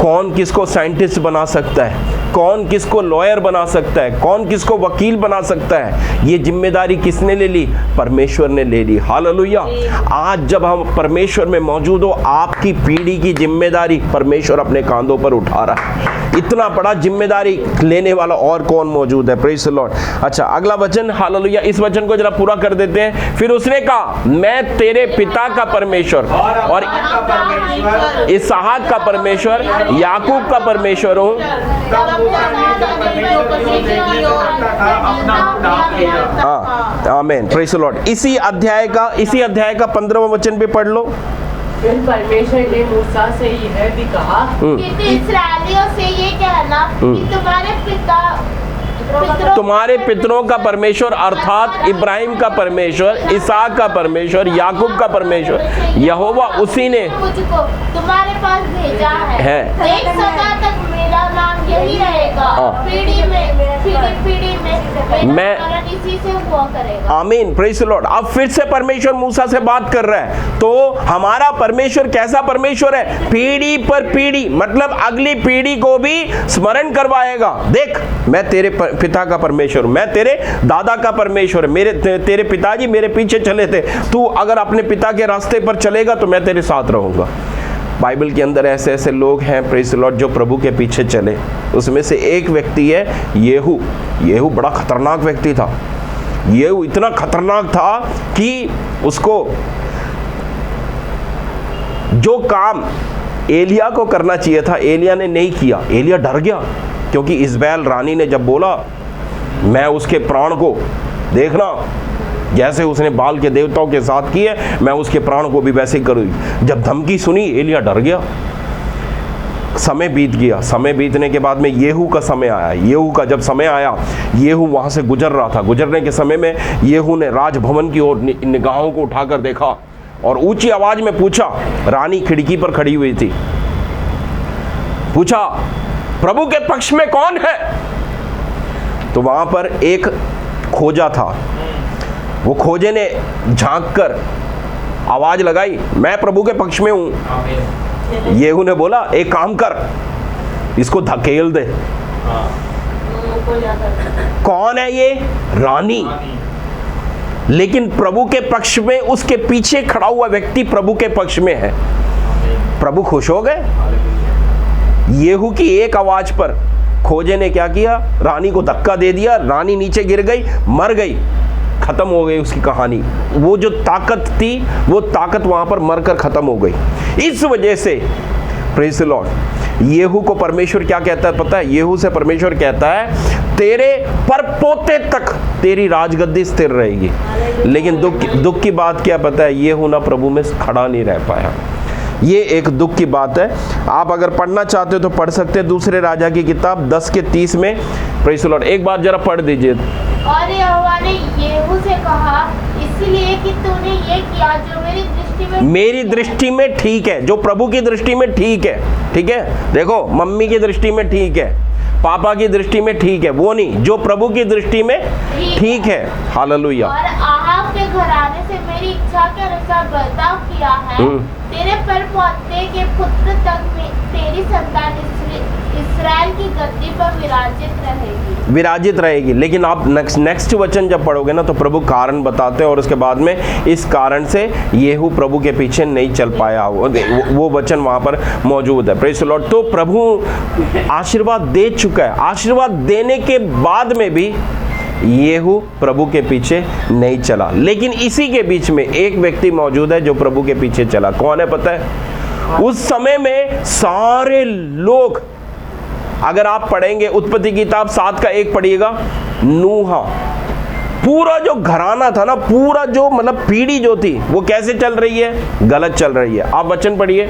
कौन किसको साइंटिस्ट बना सकता है? कौन किसको लॉयर बना सकता है? कौन किसको वकील बना सकता है? ये जिम्मेदारी किसने ले ली? परमेश्वर ने ले ली। हालेलुया। आज जब हम परमेश्वर में मौजूद हो, आपकी पीढ़ी की जिम्मेदारी परमेश्वर अपने कांधों पर उठा रहा है। इतना बड़ा जिम्मेदारी लेने वाला और कौन मौजूद है? Praise the Lord. अच्छा, अगला वचन, हालेलुया, इस वचन को जरा पूरा कर देते हैं। फिर उसने कहा, मैं तेरे पिता का परमेश्वर और इसहाक का परमेश्वर, याकूब का परमेश्वर हूँ। हाँ, आमीन, प्रेज द लॉर्ड। इसी अध्याय का 15वां वचन भी पढ़ लो। फिर परमेश्वर ने मूसा से यह भी कहा कि इस्राएलियों से ये कहना कि तुम्हारे पितरों का परमेश्वर अर्थात इब्राहिम का परमेश्वर, इसहाक का परमेश्वर, याकूब का परमेश्वर यहोवा उसी ने मुझको तुम्हारे पास भेजा है। एक सदा तक मेरा नाम यही रहेगा, पीढ़ी में मैं इसी से हुआ करेगा। आमीन, प्रेज द लॉर्ड। अब फिर से परमेश्वर मूसा से बात कर रहा है। तो हमारा परमेश्वर कैसा परमेश्वर है? पीढ़ी पर पीढ़ी, मतलब अगली पीढ़ी को भी स्मरण करवाएगा। देख, मैं तेरे पिता का परमेश्वर हूं, मैं तेरे दादा का परमेश्वर, तेरे पिताजी मेरे पीछे चले थे, तू अगर अपने पिता के रास्ते पर चलेगा तो मैं तेरे साथ रहूंगा। बाइबल के अंदर ऐसे ऐसे लोग हैं, प्रेज द लॉर्ड, जो प्रभु के पीछे चले। उसमें से एक व्यक्ति है येहू बड़ा खतरनाक व्यक्ति था। येहू इतना खतरनाक था कि उसको जो काम एलिया को करना चाहिए था, एलिया ने नहीं किया। एलिया डर गया, क्योंकि इज़बेल रानी ने जब बोला, मैं उसके प्राण को, देखना जैसे उसने बाल के देवताओं के साथ किए, मैं उसके प्राण को भी वैसे ही करूँगी। जब धमकी सुनी, एलिया डर गया। समय बीत गया। समय बीतने के बाद में येहू का समय आया। येहू का जब समय आया, येहू वहाँ से गुजर रहा था। गुजरने के समय में येहू ने राजभवन की ओर निगाहों को उठाकर देखा और ऊंची आवाज में पूछा। रानी खिड़की पर खड़ी हुई थी। पूछा, प्रभु के पक्ष में कौन है? तो वहां पर एक खोजा था। वो खोजे ने झांक कर आवाज लगाई, मैं प्रभु के पक्ष में हूं। येहू ने बोला, एक काम कर, इसको धकेल दे। कौन है ये? रानी। लेकिन प्रभु के पक्ष में उसके पीछे खड़ा हुआ व्यक्ति प्रभु के पक्ष में है। प्रभु खुश हो गए। येहू की एक आवाज पर खोजे ने क्या किया? रानी को धक्का दे दिया, रानी नीचे गिर गई, मर गई, खत्म हो गई उसकी कहानी। वो जो ताकत थी वो ताकत वहां पर मरकर खत्म हो गई। इस वजह से प्रेज़ द लॉर्ड, येहू को परमेश्वर क्या कहता है पता है? येहू से परमेश्वर कहता है, तेरे परपोते तक तेरी राजगद्दी स्थिर रहेगी। लेकिन दुख की बात क्या पता है? येहू ना प्रभु में खड़ा नहीं रह पाया। ये एक दुख की बात है। आप अगर पढ़ना चाहते हो तो पढ़ सकते हैं दूसरे राजा की किताब 10:30 में। प्रेज़ द लॉर्ड, एक बार जरा पढ़ दीजिए। और यहोवा ने येहू से कहा, इसलिए कि तूने ये किया जो मेरी दृष्टि में ठीक है, जो प्रभु की दृष्टि में ठीक है। ठीक है, देखो मम्मी की दृष्टि में ठीक है, पापा की दृष्टि में ठीक है, वो नहीं, जो प्रभु की दृष्टि में ठीक है। हालेलुया। और आहाब के घराने से मेरी इच्छा के अनुसार बर्ताव किया है। तेरे परपोते के पुत्र तक में तेरी संतान इस्राएल की गद्दी पर विराजित रहेगी। लेकिन आप नेक्स्ट वचन जब पढ़ोगे ना तो प्रभु कारण बताते हैं, और उसके बाद में इस कारण से येहू प्रभु के पीछे नहीं चल पाया। वो वचन वहां पर मौजूद है। Praise the Lord. तो प्रभु आशीर्वाद दे चुका है। आशीर्वाद देने के बाद में भी येहू प्रभु के पीछे नहीं चला। लेकिन इसी के बीच में एक व्यक्ति मौजूद है जो प्रभु के पीछे चला। कौन है पता है? उस समय में सारे लोग, अगर आप पढ़ेंगे उत्पत्ति की किताब 7:1 पढ़िएगा, नूहा, पूरा जो घराना था ना, पूरा जो मतलब पीढ़ी जो थी वो कैसे चल रही है? गलत चल रही है। आप वचन पढ़िए।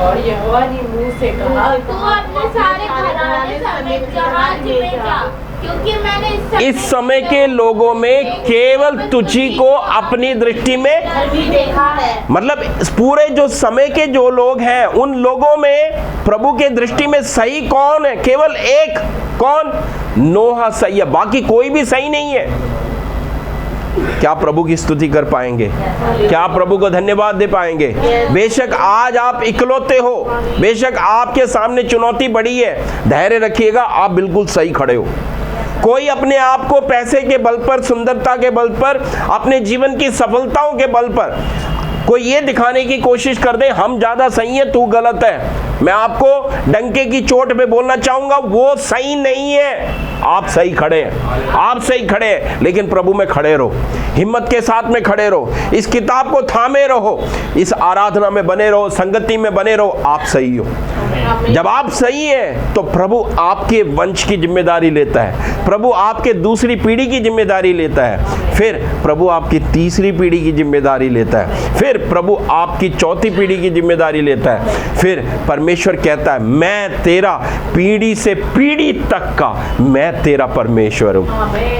और यहोवा ने मूसा से कहा, तू अपने सारे घराने समेत जहाज में जा, क्योंकि मैंने इस समय के लोगों में केवल तुझी को अपनी दृष्टि में देखा है। मतलब पूरे जो समय के जो लोग हैं उन लोगों में प्रभु के दृष्टि में सही कौन है? केवल एक। कौन? नोहा सही है, बाकी कोई भी सही नहीं है। क्या प्रभु की स्तुति कर पाएंगे? क्या प्रभु को धन्यवाद दे पाएंगे? बेशक आज आप इकलौते हो, बेशक आपके सामने चुनौती बड़ी है, धैर्य रखिएगा, आप बिल्कुल सही खड़े हो। कोई अपने आप को पैसे के बल पर, सुंदरता के बल पर, अपने जीवन की सफलताओं के बल पर कोई ये दिखाने की कोशिश कर दे हम ज्यादा सही है, तू गलत है, मैं आपको डंके की चोट पे बोलना चाहूंगा, वो सही नहीं है। आप सही खड़े हैं, आप सही खड़े हैं, लेकिन प्रभु में खड़े रहो, हिम्मत के साथ में खड़े रहो, इस किताब को थामे रहो, इस आराधना में बने रहो, संगति में बने रहो, आप सही हो। जब आप सही हैं तो प्रभु आपके वंश की जिम्मेदारी लेता है, प्रभु आपके दूसरी पीढ़ी की जिम्मेदारी लेता है, फिर प्रभु आपकी तीसरी पीढ़ी की जिम्मेदारी लेता है, फिर प्रभु आपकी चौथी पीढ़ी की जिम्मेदारी लेता है, फिर परमेश्वर कहता है मैं तेरा पीढ़ी से पीढ़ी तक का मैं तेरा परमेश्वर हूँ।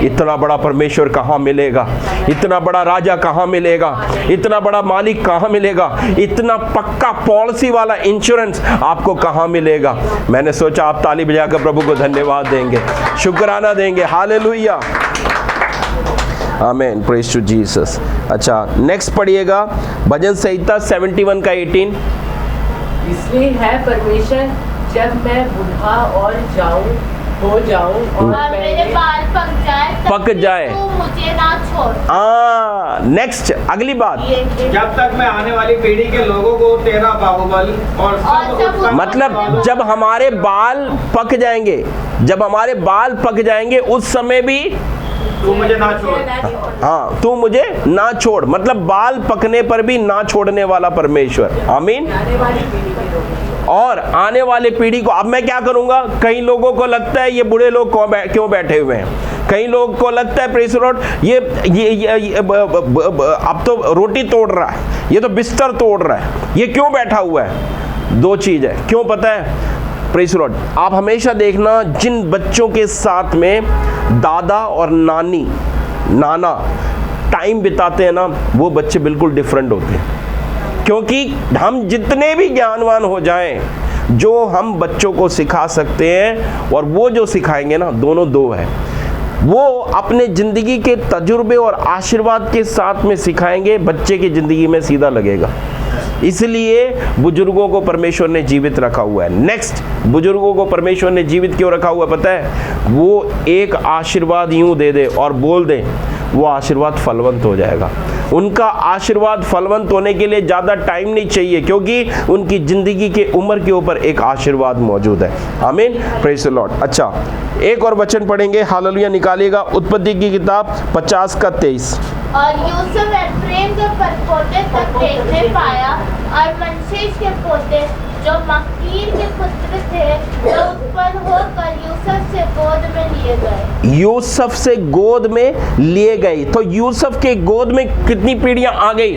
इतना बड़ा परमेश्वर कहाँ मिलेगा? इतना बड़ा राजा कहाँ मिलेगा? इतना बड़ा मालिक कहाँ मिलेगा? इतना पक्का पॉलिसी वाला इंश्योरेंस आपको कहाँ मिलेगा? मैंने सोचा आप ताली बजाकर प्रभु को धन्यवाद देंगे, शुक्राना देंगे। हालेलुया, आमीन, प्रेज टू जीसस। अच्छा, नेक्स्ट पढ़िएगा भजन संहिता 71 का 18। इसलिए है परमेश्वर, जब मैं बूढ़ा और हो जाऊं और मेरे बाल पक जाए तो मुझे ना छोड़। नेक्स्ट अगली बात, जब तक मैं आने वाली पीढ़ी के लोगों को तेरा बाहुबल और सब मतलब जब हमारे बाल पक जाएंगे, जब हमारे बाल पक जाएंगे उस समय भी तू मुझे ना छोड़। हाँ, तू मुझे ना छोड़, मतलब बाल पकने पर भी ना छोड़ने वाला परमेश्वर। आमीन। और आने वाले पीढ़ी को अब मैं क्या करूंगा? कई लोगों को लगता है ये बूढ़े लोग क्यों बैठे हुए हैं, कई लोगों को लगता है प्रेज़ द लॉर्ड ये अब तो रोटी तोड़ रहा है, ये तो बिस्तर तोड़ रहा है, ये क्यों बैठा हुआ है? दो चीज है, क्यों पता है? प्रेज़ द लॉर्ड, आप हमेशा देखना जिन बच्चों के साथ में दादा और नाना टाइम बिताते हैं ना, वो बच्चे बिल्कुल डिफरेंट होते हैं। क्योंकि हम जितने भी ज्ञानवान हो जाएं, जो हम बच्चों को सिखा सकते हैं और वो जो सिखाएंगे ना, दोनों दो है। वो अपने जिंदगी के तजुर्बे और आशीर्वाद के साथ में सिखाएंगे, बच्चे की जिंदगी में सीधा लगेगा। इसलिए बुजुर्गों को परमेश्वर ने जीवित रखा हुआ है। नेक्स्ट, बुजुर्गों को परमेश्वर ने जीवित क्यों रखा हुआ है पता है? वो एक आशीर्वाद यूं दे दे और बोल दे, वो आशीर्वाद फलवंत हो जाएगा। उनका आशीर्वाद फलवंत होने के लिए ज़्यादा टाइम नहीं चाहिए, क्योंकि उनकी ज़िंदगी के उम्र के ऊपर एक आशीर्वाद मौजूद है। आमीन, प्रेज द लॉर्ड। अच्छा, एक और वचन पढ़ेंगे, हालेलुया, निकालिएगा उत्पत्ति की किताब 50 का 23। और यूसुफ एफ्रेम के परपोते तक देखने पाया, और मनश्शे के पोते जो मकीर के पुत्र थे जो उत्पन्न होकर यूसुफ से गोद में लिए गए। यूसुफ से गोद में लिए गए। तो यूसुफ के गोद में कितनी पीढ़ियां आ गई?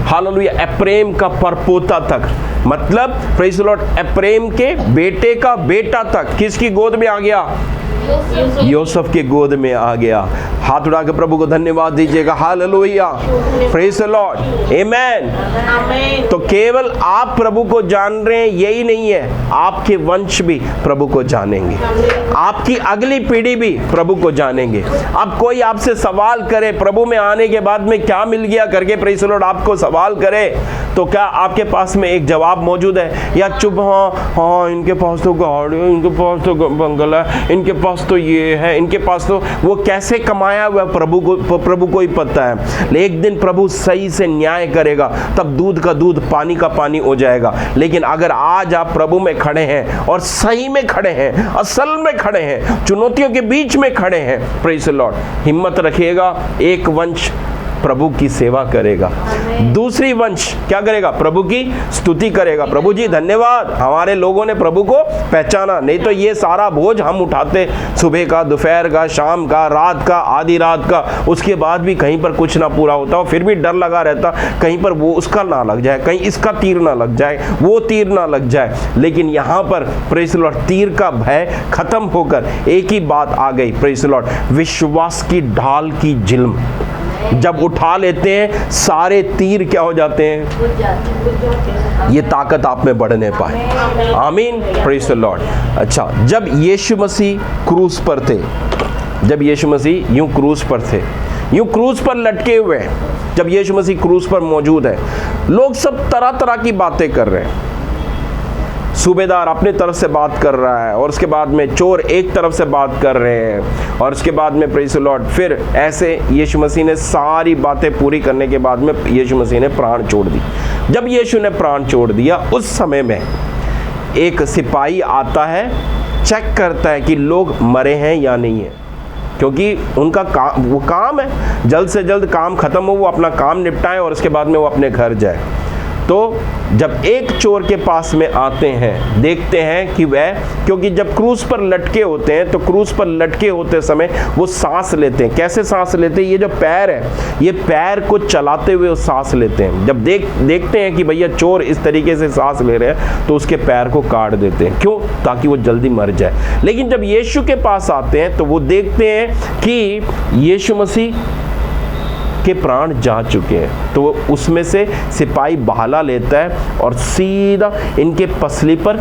हालेलुया, एफ्रेम का परपोता तक, मतलब प्रेज द लॉर्ड, एफ्रेम के बेटे का बेटा तक किसकी गोद में आ गया? यूसुफ के गोद में आ गया। हाथ उठा के प्रभु को धन्यवाद दीजिएगा। हालेलुया, प्रेज द लॉर्ड, आमेन। तो केवल आप प्रभु को जान रहे हैं यही नहीं है, आपके वंश भी प्रभु को जानेंगे, आपकी अगली पीढ़ी भी प्रभु को जानेंगे। अब कोई आपसे सवाल करे प्रभु में आने के बाद में क्या मिल गया करके, प्रेज द लॉर्ड, आपको सवाल करे, तो क्या आपके पास में एक जवाब मौजूद है? या चुप, हाँ इनके पास तो गाड़ी है, इनके पास तो बंगला है, इनके पास तो ये है, इनके पास तो, वो कैसे कमाया हुआ प्रभु को ही पता है। एक दिन प्रभु सही से न्याय करेगा, तब दूध का दूध, पानी का पानी हो जाएगा। लेकिन अगर आज आप प्रभु में खड़े हैं और सही में खड़े हैं, असल में खड़े हैं, चुनौतियों के बीच में खड़े हैं, प्रेज द लॉर्ड, हिम्मत रखिएगा, एक वंश प्रभु की सेवा करेगा, दूसरी वंश क्या करेगा? प्रभु की स्तुति करेगा। प्रभु जी धन्यवाद, हमारे लोगों ने प्रभु को पहचाना, नहीं तो ये सारा बोझ हम उठाते, सुबह का, दोपहर का, शाम का, रात का, आधी रात का, उसके बाद भी कहीं पर कुछ ना पूरा होता, फिर भी डर लगा रहता, कहीं पर वो उसका ना लग जाए, कहीं इसका तीर ना लग जाए, वो तीर ना लग जाए। लेकिन यहाँ पर प्रेज द लॉर्ड, तीर का भय खत्म होकर एक ही बात आ गई, प्रेज द लॉर्ड, विश्वास की ढाल की झिलम जब उठा लेते हैं, सारे तीर क्या हो जाते हैं? ये ताकत आप में बढ़ने पाए। आमीन, प्रेज द लॉर्ड। अच्छा, जब यीशु मसीह क्रूस पर थे, जब यीशु मसीह यूं क्रूस पर थे, यूं क्रूस पर लटके हुए हैं, जब यीशु मसीह क्रूस पर मौजूद है, लोग सब तरह तरह की बातें कर रहे हैं। सूबेदार अपने तरफ से बात कर रहा है, और उसके बाद में चोर एक तरफ से बात कर रहे हैं, और उसके बाद में प्रेज द लॉर्ड, फिर ऐसे यीशु मसीह ने सारी बातें पूरी करने के बाद में यीशु मसीह ने प्राण छोड़ दी। जब यीशु ने प्राण छोड़ दिया, उस समय में एक सिपाही आता है, चेक करता है कि लोग मरे हैं या नहीं है, क्योंकि उनका काम, वो काम है, जल्द से जल्द काम खत्म हो, वो अपना काम निपटाए और उसके बाद में वो अपने घर जाए। तो जब एक चोर के पास में आते हैं, देखते हैं कि वह, क्योंकि जब क्रूस पर लटके होते हैं, तो क्रूस पर लटके होते समय वो सांस लेते हैं। कैसे सांस लेते हैं? ये जो पैर है, ये पैर को चलाते हुए वो सांस लेते हैं। जब देखते हैं कि भैया चोर इस तरीके से सांस ले रहे हैं, तो उसके पैर को काट देते हैं। क्यों? ताकि वो जल्दी मर जाए। लेकिन जब यीशु के पास आते हैं, तो वो देखते हैं कि यीशु मसीह के प्राण जा चुके हैं, तो वो उसमें से सिपाही भाला लेता है और सीधा इनके पसली पर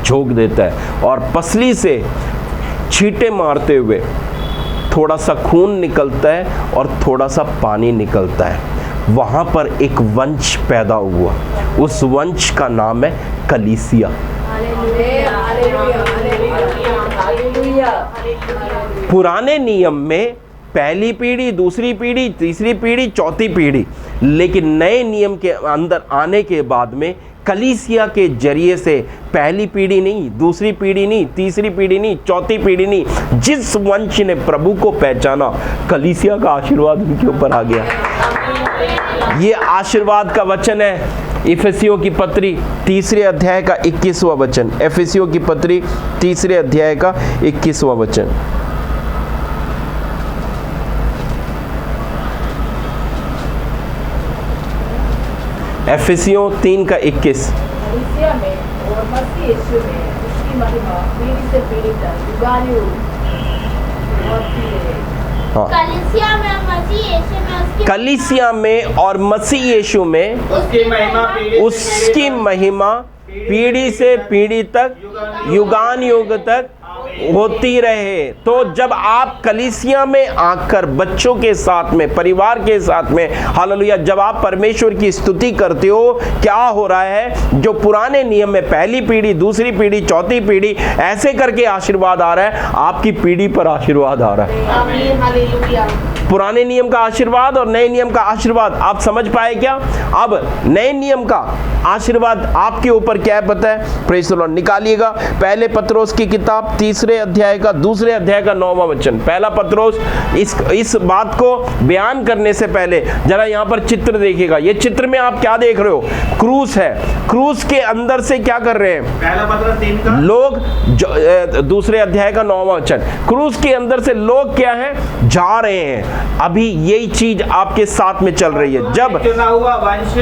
झोंक देता है, और पसली से छींटे मारते हुए थोड़ा सा खून निकलता है और थोड़ा सा पानी निकलता है। वहाँ पर एक वंश पैदा हुआ, उस वंश का नाम है कलीसिया। पुराने नियम में पहली पीढ़ी, दूसरी पीढ़ी, तीसरी पीढ़ी, चौथी पीढ़ी, लेकिन नए नियम के अंदर आने के बाद में कलीसिया के जरिए से पहली पीढ़ी नहीं, दूसरी पीढ़ी नहीं, तीसरी पीढ़ी नहीं, चौथी पीढ़ी नहीं, जिस वंश ने प्रभु को पहचाना, कलीसिया का आशीर्वाद उनके ऊपर आ गया। ये आशीर्वाद का वचन है इफिसियों की पत्री 3 अध्याय का 21वां वचन। इफिसियों की पत्री 3 अध्याय का 21वां वचन। एफिसियों 3 का 21। कलीसिया में और मसीह यीशु में उसकी महिमा पीढ़ी से पीढ़ी तक युगानुयुग होती रहे। हाँ। कलीसिया में और मसीह यीशु में उसकी कलीसिया में और मसीह यीशु में उसकी महिमा पीढ़ी से पीढ़ी तक, युगान युग तक होती रहे। तो जब आप कलीसिया में आकर बच्चों के साथ में, परिवार के साथ में, हालेलुया, जब आप परमेश्वर की स्तुति करते हो, क्या हो रहा है? जो पुराने नियम में पहली पीढ़ी, दूसरी पीढ़ी, चौथी पीढ़ी ऐसे करके आशीर्वाद आ रहा है, आपकी पीढ़ी पर आशीर्वाद आ रहा है। आमीन, हालेलुया। पुराने नियम का आशीर्वाद और नए नियम का आशीर्वाद आप समझ पाए क्या? अब नए नियम का आशीर्वाद आपके ऊपर क्या है पता है? Praise the Lord. निकालिएगा पहले पत्रोस की किताब 3 अध्याय का 2 अध्याय का 9वां वचन। पहला पत्रोस इस बात को बयान करने से पहले जरा यहाँ पर चित्र देखिएगा। ये चित्र में आप क्या देख रहे हो? क्रूस है। क्रूस के अंदर से क्या कर रहे हैं? पहला पत्रोस 3 का लोग 2 अध्याय का 9वां वचन। क्रूस के अंदर से लोग क्या है? जा रहे हैं। अभी यही चीज आपके साथ में चल रही है। जब चुना हुआ वंश,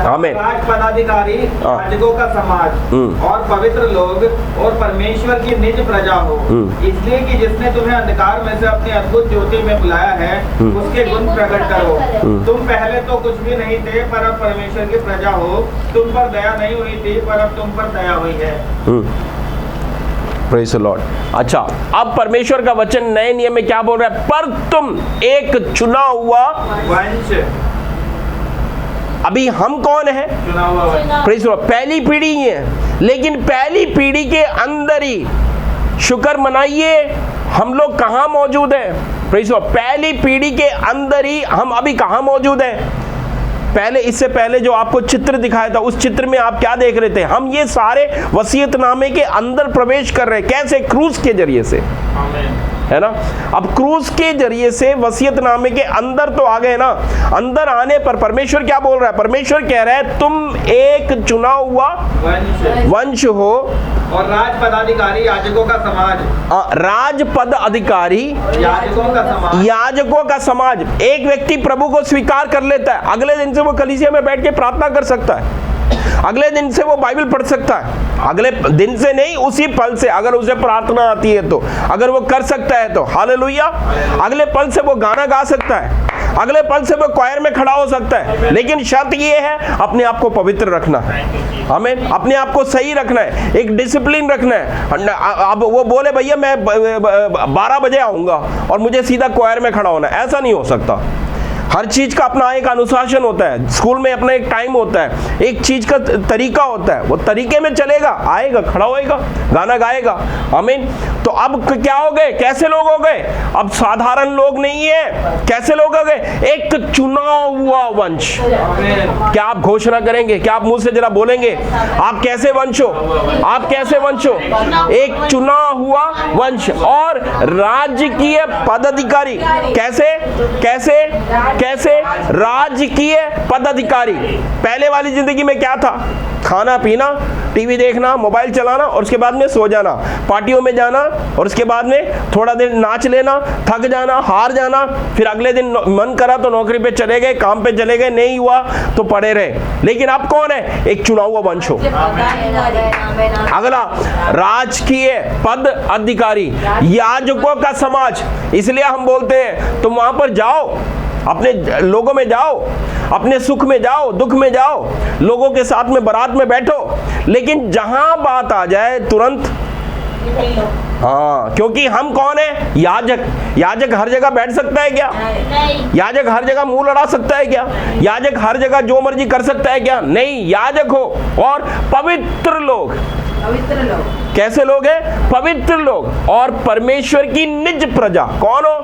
आमीन, राज पदाधिकारी, याजकों का समाज और पवित्र लोग और परमेश्वर की निज प्रजा हो, इसलिए कि जिसने तुम्हें अंधकार में से अपनी अद्भुत ज्योति में बुलाया है, उसके गुण प्रकट करो। तुम पहले तो कुछ भी नहीं थे, पर अब परमेश्वर की प्रजा हो। तुम पर दया नहीं हुई थी, पर अब तुम पर दया हुई है। Praise the Lord. अच्छा, अब परमेश्वर का वचन नए नियम में क्या बोल रहा है? पर तुम एक चुना हुआ वंश। अभी हम कौन है? चुना हुआ वंश। Praise the Lord. पहली पीढ़ी ही है, लेकिन पहली पीढ़ी के अंदर ही शुक्र मनाइए हम लोग कहाँ मौजूद हैं? Praise the Lord. पहली पीढ़ी के अंदर ही हम अभी कहाँ मौजूद हैं? पहले, इससे पहले जो आपको चित्र दिखाया था, उस चित्र में आप क्या देख रहे थे? हम ये सारे वसीयतनामे के अंदर प्रवेश कर रहे हैं। कैसे? क्रूस के जरिए से, है ना? अब क्रूस के जरिए से वसीयतनामे के अंदर तो आ गए ना। अंदर आने पर परमेश्वर क्या बोल रहा है? परमेश्वर कह रहा है तुम एक चुना हुआ वंश हो और राज पदाधिकारी, याजकों का समाज। राजपद अधिकारी, याजकों का समाज। याजकों का समाज। एक व्यक्ति प्रभु को स्वीकार कर लेता है, अगले दिन से वो कलीसिया में बैठ के प्रार्थना कर सकता है, अगले दिन से वो बाइबल पढ़ सकता है, अगले दिन से नहीं, उसी पल से, अगर उसे प्रार्थना आती है तो, अगर वो कर सकता है तो, हालेलुया। अगले पल से वो गाना गा सकता है, अगले पल से वो क्वायर में खड़ा हो सकता है। लेकिन शर्त ये है अपने आप को पवित्र रखना है, हमें अपने आप को सही रखना है, एक डिसिप्लिन रखना है। अब वो बोले भैया मैं 12 बजे आऊँगा और मुझे सीधा क्वायर में खड़ा होना है, ऐसा नहीं हो सकता। हर चीज का अपना एक अनुशासन होता है, स्कूल में अपना एक टाइम होता है, एक चीज का तरीका होता है, वो तरीके में चलेगा, आएगा, खड़ा होएगा, गाना गाएगा। आमीन। तो अब क्या हो गए? कैसे लोग हो गए? अब साधारण लोग नहीं है। कैसे लोग हो गए? एक चुना हुआ वंश। क्या आप घोषणा करेंगे? क्या आप मुंह से जरा बोलेंगे आप कैसे वंश हो? आप कैसे वंश हो? एक चुना हुआ वंश और राजकीय पदाधिकारी। कैसे? कैसे? कैसे? राजकीय पदाधिकारी। पहले वाली जिंदगी में क्या था? खाना पीना, टीवी देखना, मोबाइल चलाना और उसके बाद में सो जाना, पार्टियों में जाना और उसके बाद में थोड़ा देर नाच लेना, थक जाना, हार जाना, फिर अगले दिन मन करा तो नौकरी पे चले गए, काम पे चले गए, नहीं हुआ तो पड़े रहे। लेकिन अब कौन है? एक चुना हुआ वंश हो। अगला, राजकीय पद अधिकारी, याजकों का समाज। इसलिए हम बोलते हैं तुम वहां पर जाओ, अपने लोगों में जाओ, अपने सुख में जाओ, दुख में जाओ, लोगों के साथ में बारात में बैठो, लेकिन जहां बात आ जाए तुरंत, हाँ, क्योंकि हम कौन है? याजक। याजक हर जगह बैठ सकता है क्या? नहीं। याजक हर जगह मुंह लड़ा सकता है क्या? याजक हर जगह जो मर्जी कर सकता है क्या? नहीं। याजक हो और पवित्र लोग। पवित्र लोग कैसे लोग हैं? पवित्र लोग और परमेश्वर की निज प्रजा। कौन हो?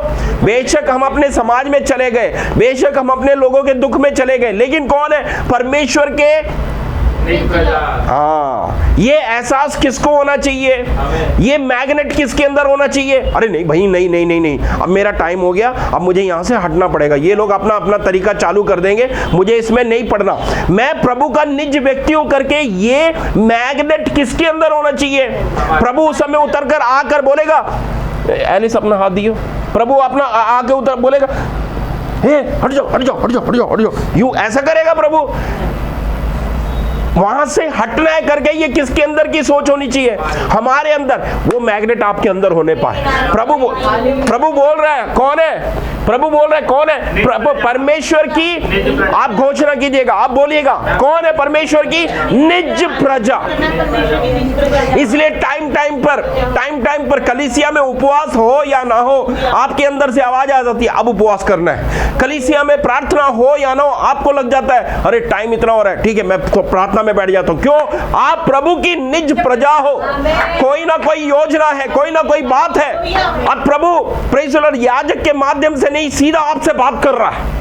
बेशक हम अपने समाज में चले गए, बेशक हम अपने लोगों के दुख में चले गए, लेकिन कौन है? परमेश्वर के। हाँ, ये एहसास किसको होना चाहिए? ये मैग्नेट किसके अंदर होना चाहिए? अरे नहीं भाई, नहीं नहीं नहीं नहीं, अब मेरा टाइम हो गया, अब मुझे यहाँ से हटना पड़ेगा, ये लोग अपना अपना तरीका चालू कर देंगे, मुझे इसमें नहीं पड़ना, मैं प्रभु का निज व्यक्ति हूं करके। ये मैग्नेट किसके अंदर होना चाहिए? प्रभु उस समय उतर कर आकर बोलेगा, एलिस अपना हाथ दियो, प्रभु अपना आके उतर बोलेगा, हे हट जाओ हट जाओ हट जाओ हट जाओ हट जाओ, यूं ऐसा करेगा प्रभु? वहां से हटना है करके ये किसके अंदर की सोच होनी चाहिए? हमारे अंदर। वो मैग्नेट आपके अंदर होने पाए। प्रभु बोल रहा है, कौन है? प्रभु बोल रहे कौन है? परमेश्वर की, आप घोषणा कीजिएगा, आप बोलिएगा कौन है परमेश्वर की निज प्रजा। इसलिए टाइम टाइम पर कलीसिया में उपवास हो या ना हो, आपके अंदर से आवाज आ जाती है अब उपवास करना है। कलीसिया में प्रार्थना हो या ना हो, आपको लग जाता है अरे टाइम इतना हो रहा है, ठीक है मैं प्रार्थना में बैठ जाता हूं। क्यों? आप प्रभु की निज प्रजा हो। कोई ना कोई योजना है, कोई ना कोई बात है। अब प्रभु प्रेज़ द लॉर्ड याजक के माध्यम से नहीं, सीधा आपसे बात कर रहा है,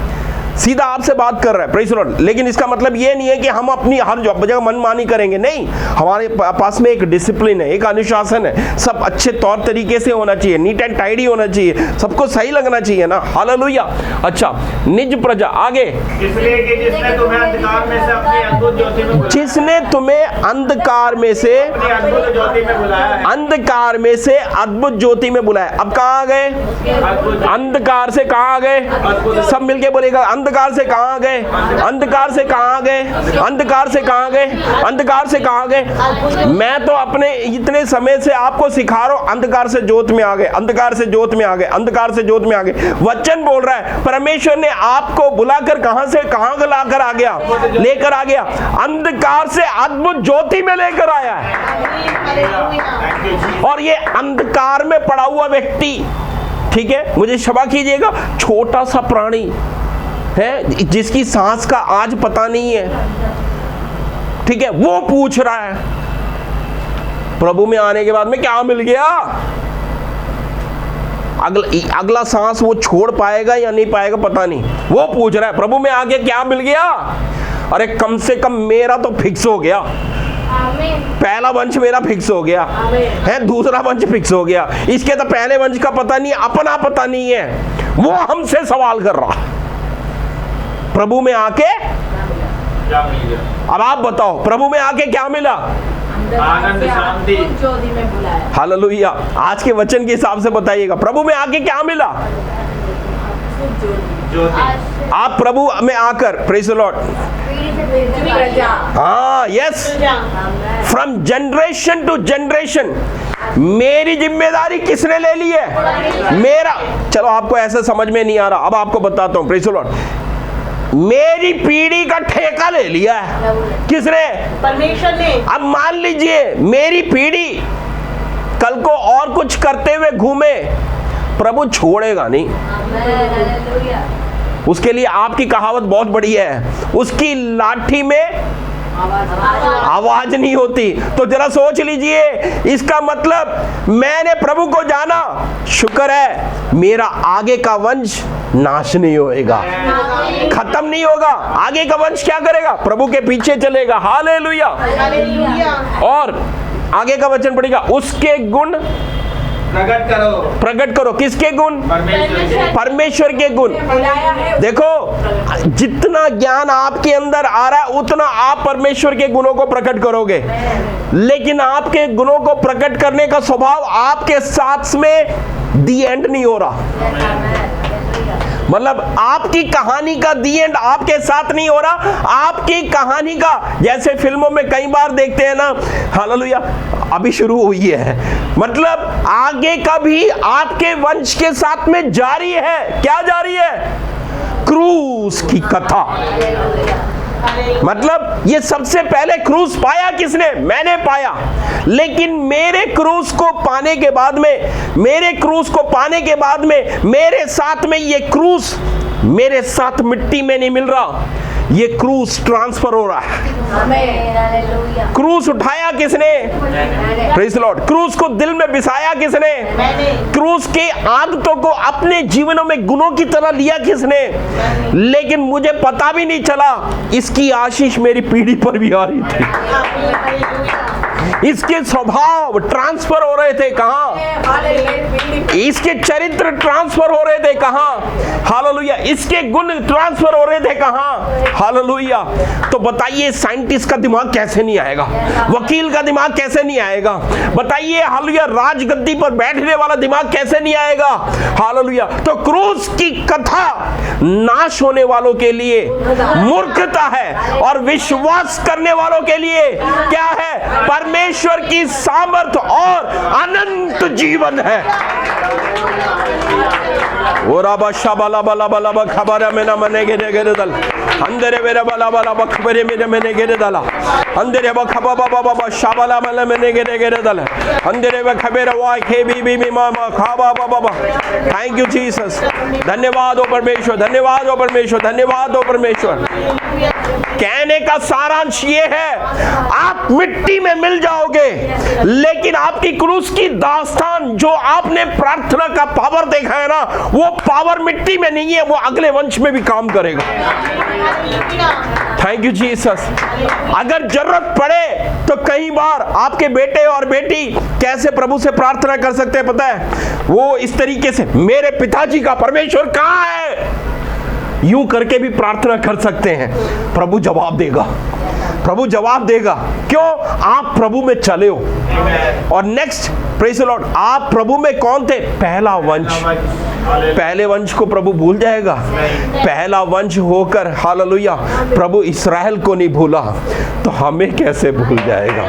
सीधा आपसे बात कर रहा है, प्रेज़ द लॉर्ड। लेकिन इसका मतलब ये नहीं है कि हम अपनी हर जगह मनमानी करेंगे, नहीं। हमारे पास में एक डिसिप्लिन है, एक अनुशासन है, सब अच्छे तौर तरीके से होना चाहिए, नीट एंड टाइडी होना चाहिए, सबको सही लगना चाहिए ना। हालेलुया। अच्छा, निज प्रजा आगे। इसलिए कि जिसने तुम्हें अंधकार में से अपनी अद्भुत ज्योति में बुलाया, जिसने तुम्हें अंधकार में से अपनी अद्भुत ज्योति में बुलाया है। अंधकार में से अद्भुत ज्योति में बुलाया। अब कहाँ आ गए? अंधकार से कहाँ आ गए? सब मिलके बोलेगा अंधकार से कहाँ आ गए? अंधकार से कहाँ आ गए? अंधकार से कहाँ गए? अंधकार से कहाँ गए? मैं तो अपने इतने समय से आपको सिखा रहा हूं, अंधकार से ज्योत में आ गए, अंधकार से ज्योत में आ गए, अंधकार से ज्योत में आ गए। वचन बोल रहा है परमेश्वर ने आपको बुलाकर कहां से कहां लाकर आ गया, लेकर आ गया, अंधकार से अद्भुत ज्योति में लेकर आया है। और ये अंधकार में पड़ा हुआ व्यक्ति, ठीक है, मुझे क्षमा कीजिएगा, छोटा सा प्राणी है जिसकी सांस का आज पता नहीं है, ठीक है, वो पूछ रहा है प्रभु में आने के बाद में क्या मिल गया। अगला सांस वो छोड़ पाएगा या नहीं पाएगा पता नहीं, वो पूछ रहा है प्रभु में आके क्या मिल गया। अरे कम से कम मेरा तो फिक्स हो गया, पहला वंश मेरा फिक्स हो गया है, दूसरा वंश फिक्स हो गया, इसके तो पहले वंश का पता नहीं, अपना पता नहीं है। वो हमसे सवाल कर रहा, प्रभु में आके क्या मिल गया? अब आप बताओ प्रभु में आके क्या मिला? आनंद, शांति। ज्योति में बुलाया। हालेलुया। आज के वचन के हिसाब से बताइएगा प्रभु में आके क्या मिला? ज्योति। आप प्रभु में आकर, प्रेज़ द लॉर्ड, हाँ, yes, from generation to generation मेरी जिम्मेदारी किसने ले ली है? मेरा। चलो आपको ऐसा समझ में नहीं आ रहा, अब आपको बताता हूं, प्रेज़ द लॉर्ड, मेरी पीढ़ी का ठेका ले लिया है। किसने? परमेश्वर ने। अब मान लीजिए मेरी पीढ़ी कल को और कुछ करते हुए घूमे, प्रभु छोड़ेगा नहीं। उसके लिए आपकी कहावत बहुत बड़ी है, उसकी लाठी में आवाज नहीं होती। तो जरा सोच लीजिए, इसका मतलब मैंने प्रभु को जाना, शुक्र है मेरा आगे का वंश नाश नहीं होएगा, खत्म नहीं होगा। आगे का वंश क्या करेगा? प्रभु के पीछे चलेगा। हालेलुया। और आगे का वचन पढ़ेगा, उसके गुण प्रकट करो। प्रकट करो। किसके गुण? परमेश्वर के गुण। देखो, जितना ज्ञान आपके अंदर आ रहा है उतना आप परमेश्वर के गुणों को प्रकट करोगे, लेकिन आपके गुणों को प्रकट करने का स्वभाव आपके साथ में दी एंड नहीं हो रहा। मतलब आपकी कहानी का दी एंड आपके साथ नहीं हो रहा। आपकी कहानी का, जैसे फिल्मों में कई बार देखते हैं ना, हालेलुया, अभी शुरू हुई है, मतलब आगे का भी आपके वंश के साथ में जारी है। क्या जारी है? क्रूस की कथा। मतलब ये सबसे पहले क्रूस पाया किसने? मैंने पाया। लेकिन मेरे क्रूस को पाने के बाद में मेरे साथ में ये क्रूस मेरे साथ मिट्टी में नहीं मिल रहा, ये क्रूस ट्रांसफर हो रहा है। क्रूस उठाया किसने? Praise the Lord. क्रूस को दिल में बिसाया किसने? क्रूस के आदतों को अपने जीवनों में गुणों की तरह लिया किसने? लेकिन मुझे पता भी नहीं चला इसकी आशीष मेरी पीढ़ी पर भी आ रही थी। इसके स्वभाव ट्रांसफर हो रहे थे कहां? इसके चरित्र ट्रांसफर हो रहे थे कहां? हालेलुया। इसके गुण ट्रांसफर हो रहे थे कहां? हालेलुया। तो बताइए साइंटिस्ट का दिमाग कैसे नहीं आएगा? वकील का दिमाग कैसे नहीं आएगा? बताइए हालेलुया, राजगद्दी पर बैठने वाला दिमाग कैसे नहीं आएगा? हालेलुया। तो क्रूस की कथा नाश होने वालों के लिए मूर्खता है, और विश्वास करने वालों के लिए क्या है? परमेश्वर की सामर्थ और अनंत जीवन है। ओरा बशा बला बला बला ब खबर में ना मने गेरे गेरे दल अंदरे मेरे बला बला ब खबरे मेरे मने गेरे दला अंदरे ब खबा बा बा शाबला मले मने गेरे गेरे दल अंदरे ब खबेर वाई खे बी मा खाबा बा। Thank you Jesus. धन्यवाद हो परमेश्वर, धन्यवाद हो परमेश्वर, धन्यवाद हो परमेश्वर। कहने का सारांश ये है, आप मिट्टी में मिल जाओगे, लेकिन आपकी क्रूस की दास्तान जो आपने प्रार्थना का पावर देखा है ना, वो पावर मिट्टी में नहीं है, वो अगले वंश में भी काम करेगा। Thank you Jesus. अगर जरूरत पड़े तो कई बार आपके बेटे और बेटी कैसे प्रभु से प्रार्थना कर सकते हैं पता है? वो इस तरीके से, मेरे पिताजी का परमेश्वर कहाँ है, यूं करके भी प्रार्थना कर सकते हैं। प्रभु जवाब देगा, प्रभु जवाब देगा। क्यों? आप प्रभु में चले हो। और नेक्स्ट, प्रेज़ द लॉर्ड, आप प्रभु में कौन थे? पहला वंश। पहले वंश को प्रभु भूल जाएगा? पहला वंश होकर, हालेलुया, प्रभु इस्राएल को नहीं भूला तो हमें कैसे भूल जाएगा?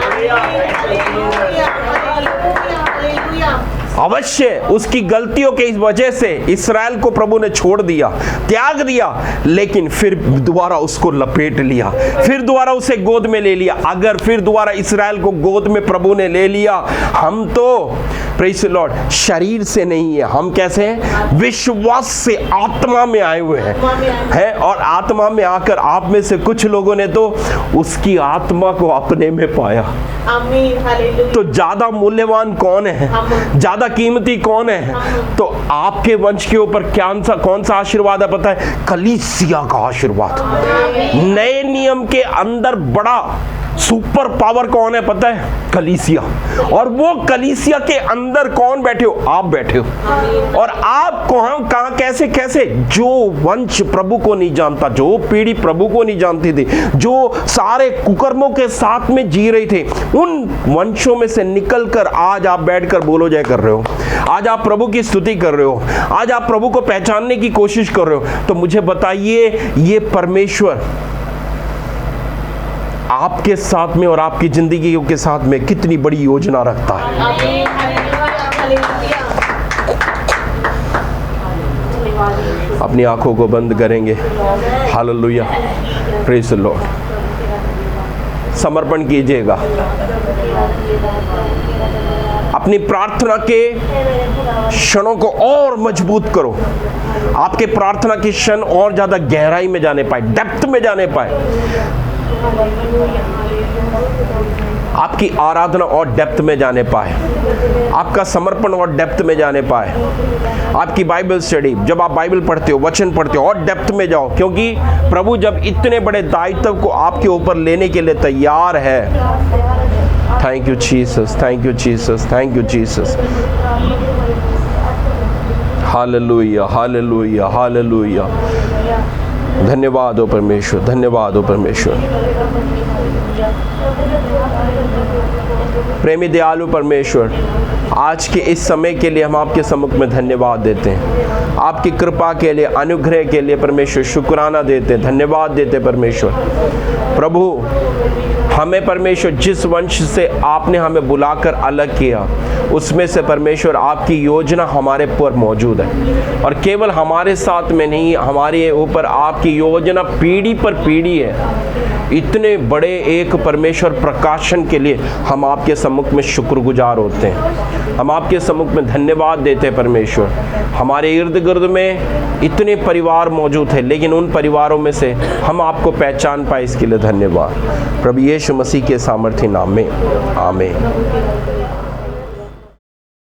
अवश्य उसकी गलतियों के इस वजह से इस्राएल को प्रभु ने छोड़ दिया, त्याग दिया, लेकिन फिर दोबारा उसको लपेट लिया, फिर दोबारा उसे गोद में ले लिया। अगर फिर दोबारा इस्राएल को गोद में प्रभु ने ले लिया, हम तो प्रेज़ द लॉर्ड शरीर से नहीं है, हम कैसे हैं? विश्वास से आत्मा में आए हुए हैं। और आत्मा में आकर आप में से कुछ लोगों ने तो उसकी आत्मा को अपने में पाया। तो ज्यादा मूल्यवान कौन है, ज्यादा कीमती कौन है? तो आपके वंश के ऊपर कौन सा आशीर्वाद है पता है? कलीसिया का आशीर्वाद। नए नियम के अंदर बड़ा सुपर पावर कौन है पता है? कलीसिया। और वो कलीसिया के अंदर कौन बैठे हो? आप बैठे हो। और आप कहां कैसे? जो वंश प्रभु को नहीं जानता, जो पीढ़ी प्रभु को नहीं जानती थी, जो सारे कुकर्मों के साथ में जी रही थे, उन वंशों में से निकलकर आज आप बैठकर बोलो जय कर रहे हो, आज आप प्रभु की स्तुति कर रहे हो, आज आप प्रभु को पहचानने की कोशिश कर रहे हो। तो मुझे बताइए, ये परमेश्वर आपके साथ में और आपकी जिंदगी के साथ में कितनी बड़ी योजना रखता है। अपनी आंखों को बंद करेंगे। Hallelujah, praise the Lord. समर्पण कीजिएगा, अपनी प्रार्थना के क्षणों को और मजबूत करो, आपके प्रार्थना के क्षण और ज्यादा गहराई में जाने पाए, डेप्थ में जाने पाए, आपकी आराधना और डेप्थ में जाने पाए, आपका समर्पण और डेप्थ में जाने पाए, आपकी बाइबल स्टडी, जब आप बाइबल पढ़ते हो, वचन पढ़ते हो, और डेप्थ में जाओ। क्योंकि प्रभु जब इतने बड़े दायित्व को आपके ऊपर लेने के लिए तैयार है। Thank you Jesus, thank you Jesus, thank you Jesus. Hallelujah, hallelujah, hallelujah. धन्यवाद हो परमेश्वर, धन्यवाद हो परमेश्वर। प्रेमी दयालु परमेश्वर, आज के इस समय के लिए हम आपके सम्मुख में धन्यवाद देते हैं। आपकी कृपा के लिए, अनुग्रह के लिए परमेश्वर शुक्राना देते हैं, धन्यवाद देते हैं परमेश्वर। प्रभु, हमें परमेश्वर जिस वंश से आपने हमें बुलाकर अलग किया, उसमें से परमेश्वर आपकी योजना हमारे पर मौजूद है। और केवल हमारे साथ में नहीं, हमारे ऊपर आपकी योजना पीढ़ी पर पीढ़ी है। इतने बड़े एक परमेश्वर प्रकाशन के लिए हम आपके सम्मुख में शुक्रगुजार होते हैं, हम आपके सम्मुख में धन्यवाद देते हैं परमेश्वर। हमारे इर्द गिर्द में इतने परिवार मौजूद हैं, लेकिन उन परिवारों में से हम आपको पहचान पाए, इसके लिए धन्यवाद। प्रभु यीशु मसीह के सामर्थी नाम में, आमीन।